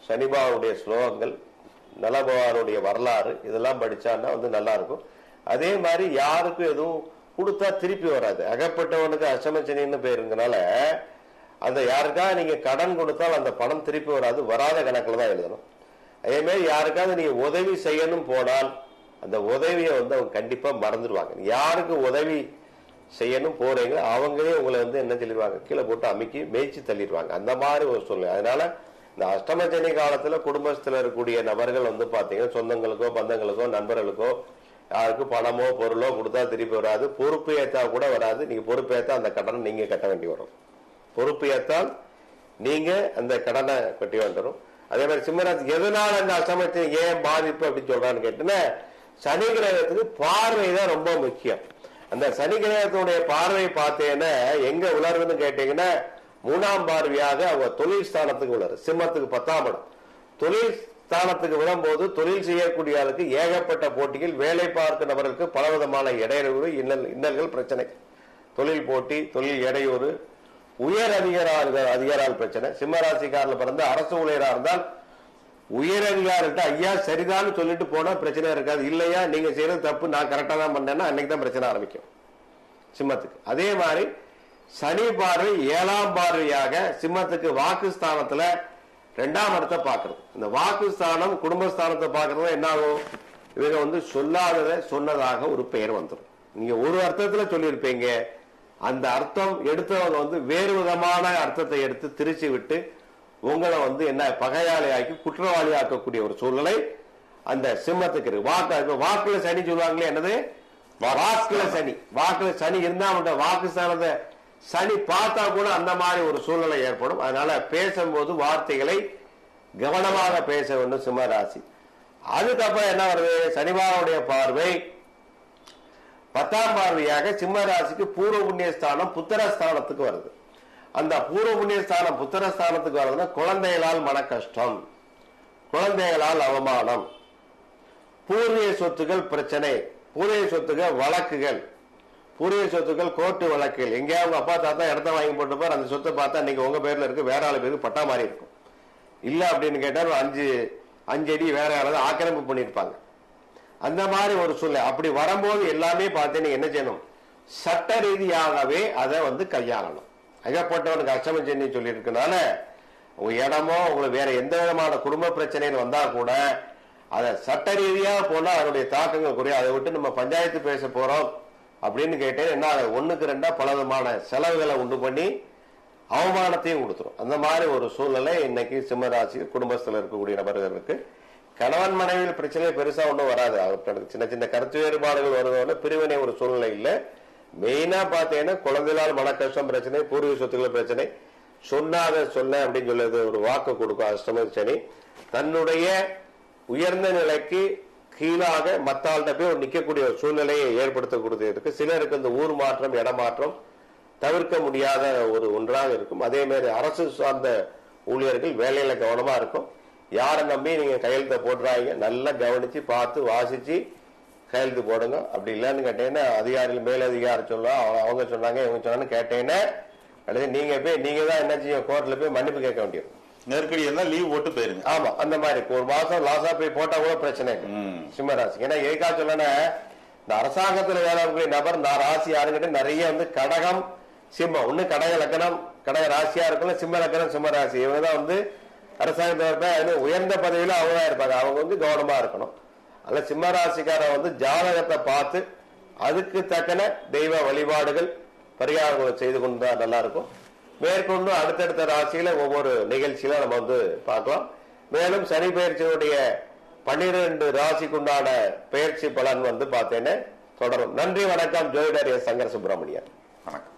சனிபாவுடைய ஸ்லோகங்கள், நலபவானுடைய வரலாறு இதெல்லாம் படிச்சான்னா வந்து நல்லா இருக்கும். அதே மாதிரி யாருக்கும் எதுவும் கொடுத்தா திருப்பி வராது. அகப்பட்டவனுக்கு அஷ்டமச்சனின்னு பேருங்கனால அந்த யாருக்காக நீங்க கடன் கொடுத்தால் அந்த பணம் திருப்பி வராது, வராத கணக்குல தான் எழுதணும். அதே மாதிரி யாருக்காவது நீங்க உதவி செய்யணும் போனால் அந்த உதவியை வந்து அவங்க கண்டிப்பா மறந்துடுவாங்க. யாருக்கு உதவி செய்யணும் போறீங்க அவங்களே உங்களை வந்து என்ன சொல்லிடுவாங்க, கீழே போட்டு அமுக்கி மேய்ச்சி தள்ளிடுவாங்க. அந்த மாதிரி ஒரு சூழ்நிலை. அதனால இந்த அஷ்டமச்சனி காலத்துல குடும்பத்துல இருக்கக்கூடிய நபர்கள் வந்து பாத்தீங்கன்னா சொந்தங்களுக்கோ பந்தங்களுக்கோ நண்பர்களுக்கோ யாருக்கும் பணமோ பொருளோ கொடுத்தா திருப்பி வராது. பொறுப்பு ஏத்தா கூட வராது. நீங்க பொறுப்பு ஏத்தா அந்த கடனை நீங்க கட்ட வேண்டி வரும். பொறுப்பு ஏத்தால் நீங்க அந்த கடனை கட்டி வந்துடும். அதே மாதிரி சிம்மராசி எதனால அந்த அஷ்டமச்சனி ஏன் பாதிப்பு அப்படின்னு சொல்றான்னு கேட்டீங்கன்னா, சனி கிரகத்துக்கு பார்வை தான் ரொம்ப முக்கியம். அந்த சனி கிரகத்துடைய பார்வை பார்த்தேன்னா எங்க உலருதுன்னு கேட்டீங்கன்னா 3ஆம் பார்வையாக அவங்க தொழில் ஸ்தானத்துக்கு உலரு. சிம்மத்துக்கு 10ஆம் இடம். தொழில் ஸ்தானத்துக்கு விடும்போது தொழில் செய்யக்கூடிய ஆளுக்கு ஏகப்பட்ட போட்டிகள், வேலை பார்க்கும் நபர்களுக்கு பலவிதமான இடையூறு, இன்னல்கள், பிரச்சனை, தொழில் போட்டி, தொழில் இடையூறு, உயர் அதிகாரிகள் பிரச்சனை. சிம்மராசிக்காரில் பிறந்த அரசு ஊழியரா இருந்தால் உயர் அதிகாரிகிட்ட ஐயா சரிதான்னு சொல்லிட்டு போனா பிரச்சனை இருக்காது. இல்லையா நீங்க செய்யறது தப்பு, நான் கரெக்டா தான் பண்ணேன்னா அன்னைக்கு தான் பிரச்சனை ஆரம்பிக்கும் சிம்மத்துக்கு. அதே மாதிரி சனி பார்வை 7ஆம் பார்வையாக சிம்மத்துக்கு வாக்குஸ்தானத்துல 2ஆம் இடத்தை பாக்குறது. இந்த வாக்குஸ்தானம் குடும்பஸ்தானத்தை பாக்குறது என்ன ஆகும், இவங்க வந்து சொல்லாததை சொன்னதாக ஒரு பெயர் வந்துடும். நீங்க ஒரு அர்த்தத்துல சொல்லியிருப்பீங்க, அந்த அர்த்தம் எடுத்தவங்க வந்து வேறு விதமான அர்த்தத்தை எடுத்து திரிச்சு விட்டு உங்களை வந்து என்ன பகையாளி ஆக்கி குற்றவாளி ஆக்கக்கூடிய ஒரு சூழ்நிலை அந்த சிம்மத்துக்கு இருக்கு. வாக்குல சனி சொல்லுவாங்களே, என்னது வாக்குல சனி. வாக்குல சனி இருந்தா வாக்குஸ்தானத்தை சனி பார்த்தா கூட அந்த மாதிரி ஒரு சூழ்நிலை ஏற்படும். அதனால பேசும்போது வார்த்தைகளை கவனமாக பேச வேண்டும் சிம்ம ராசி. அதுக்கப்புறம் என்ன வருது, சனிபாவுடைய பார்வை 10ஆம் பார்வையாக சிம்ம ராசிக்கு பூர்வ புண்ணியஸ்தானம் புத்திரஸ்தானத்துக்கு வருது. அந்த பூர்வ புண்ணியஸ்தானம் புத்திரஸ்தானத்துக்கு வருதுன்னா குழந்தைகளால் மன கஷ்டம், குழந்தைகளால் அவமானம், பூர்வீக சொத்துக்கள் பிரச்சனை, பூர்வீக சொத்துக்கள் வழக்குகள், பூர்வீக சொத்துக்கள் கோர்ட்டு வழக்குகள். எங்கேயாவது உங்க அப்பா தாத்தா இடத்த வாங்கி போட்டுப்பார், அந்த சொத்தை பார்த்தா இன்னைக்கு உங்க பேர்ல இருக்கு, வேற ஆளு பேருக்கு பட்டா மாதிரி இருக்கும். இல்ல அப்படின்னு கேட்டா 5 அடி வேற யாராவது ஆக்கிரமிப்பு பண்ணிருப்பாங்க. அந்த மாதிரி ஒரு சூழ்நிலை. அப்படி வரும்போது எல்லாமே பார்த்து நீங்க என்ன செய்யணும், சட்ட ரீதியாகவே அதை வந்து கையாளணும். அகப்பட்டவனுக்கு அஷ்டமச்சனி சொல்லி இருக்கனால உங்க இடமோ உங்களுக்கு வேற எந்த விதமான குடும்ப பிரச்சனைன்னு வந்தா கூட அதை சட்ட ரீதியாக போனா அதனுடைய தாக்கங்கள் குறையும். அதை விட்டு நம்ம பஞ்சாயத்து பேச போறோம் அப்படின்னு கேட்டேன் என்ன, 1க்கு 2 பல விதமான செலவுகளை உண்டு பண்ணி அவமானத்தையும் கொடுத்துரும். அந்த மாதிரி ஒரு சூழ்நிலை இன்னைக்கு சிம்மராசி குடும்பத்தில் இருக்கக்கூடிய நபர்களுக்கு. கணவன் மனைவியில் பிரச்சனை பெருசா ஒன்றும் வராது. அவர்களுக்கு சின்ன சின்ன கருத்து வேறுபாடுகள் வருவதோட பிரிவினை ஒரு சூழ்நிலை இல்லை. மெயினா பாத்தீங்கன்னா குழந்தைகளால் மன கஷ்டம் பிரச்சனை, பூர்வீக சொத்துக்கள் பிரச்சனை, சொன்னாத சொன்ன அப்படின்னு சொல்லுறது ஒரு வாக்கு கொடுக்கும் அஷ்டம சனி. தன்னுடைய உயர்ந்த நிலைக்கு கீழாக மத்தாள்கிட்ட போய் நிற்கக்கூடிய ஒரு சூழ்நிலையை ஏற்படுத்தக்கூடியது. சிலருக்கு இந்த ஊர் மாற்றம் இடமாற்றம் தவிர்க்க முடியாத ஒரு ஒன்றாக இருக்கும். அதே மாதிரி அரசு சார்ந்த ஊழியர்கள் வேலையில கவனமா இருக்கும். யாரை நம்பி நீங்க கையெழுத்த போடுறாங்க நல்லா கவனிச்சு பார்த்து வாசிச்சு கையெழுத்து போடுங்க. அப்படி இல்லைன்னு கேட்டீங்கன்னா அதிகாரிகள் மேலதிகாரி சொல்லுவா, அவங்க சொன்னாங்க இவங்க சொன்னான்னு கேட்டீங்கன்னா அல்லது நீங்க போய் நீங்க தான் என்ன செய்யும், கோர்ட்ல போய் மன்னிப்பு கேட்க வேண்டியது. நெருக்கடி இருந்தா லீவ் போட்டு போயிருங்க. ஆமா, அந்த மாதிரி ஒரு மாசம் லாஸா போய் போட்டா கூட பிரச்சனை சிம்மராசி. ஏன்னா எதுக்கா சொல்லனா, இந்த அரசாங்கத்துல வேலை இருக்கக்கூடிய நபர் இந்த ராசி யாருக்கிட்ட நிறைய வந்து கடகம் சிம்மம், ஒண்ணு கடக லக்கணம் கடக ராசியா இருக்குல்ல, சிம்ம லக்கணம் சிம்ம ராசி. இவங்கதான் வந்து அரசாங்கத்தை உயர்ந்த பதவியில அவங்க தான் இருப்பாங்க. அவங்க வந்து கவனமா இருக்கணும். அல்ல சிம்ம ராசிக்கார வந்து ஜாதகத்தை பார்த்து அதுக்கு தக்கன தெய்வ வழிபாடுகள் பரிகாரங்களை செய்து கொண்டா நல்லா இருக்கும். மேற்கொண்டு அடுத்தடுத்த ராசியில ஒவ்வொரு நிகழ்ச்சியில நம்ம வந்து பார்க்கலாம். மேலும் சனி பெயர்ச்சியுடைய 12 ராசிக்குண்டான பெயர்ச்சி பலன் வந்து பார்த்தேன்னு தொடரும். நன்றி, வணக்கம். ஜோதிடர் எஸ். சங்கர சுப்பிரமணியன். வணக்கம்.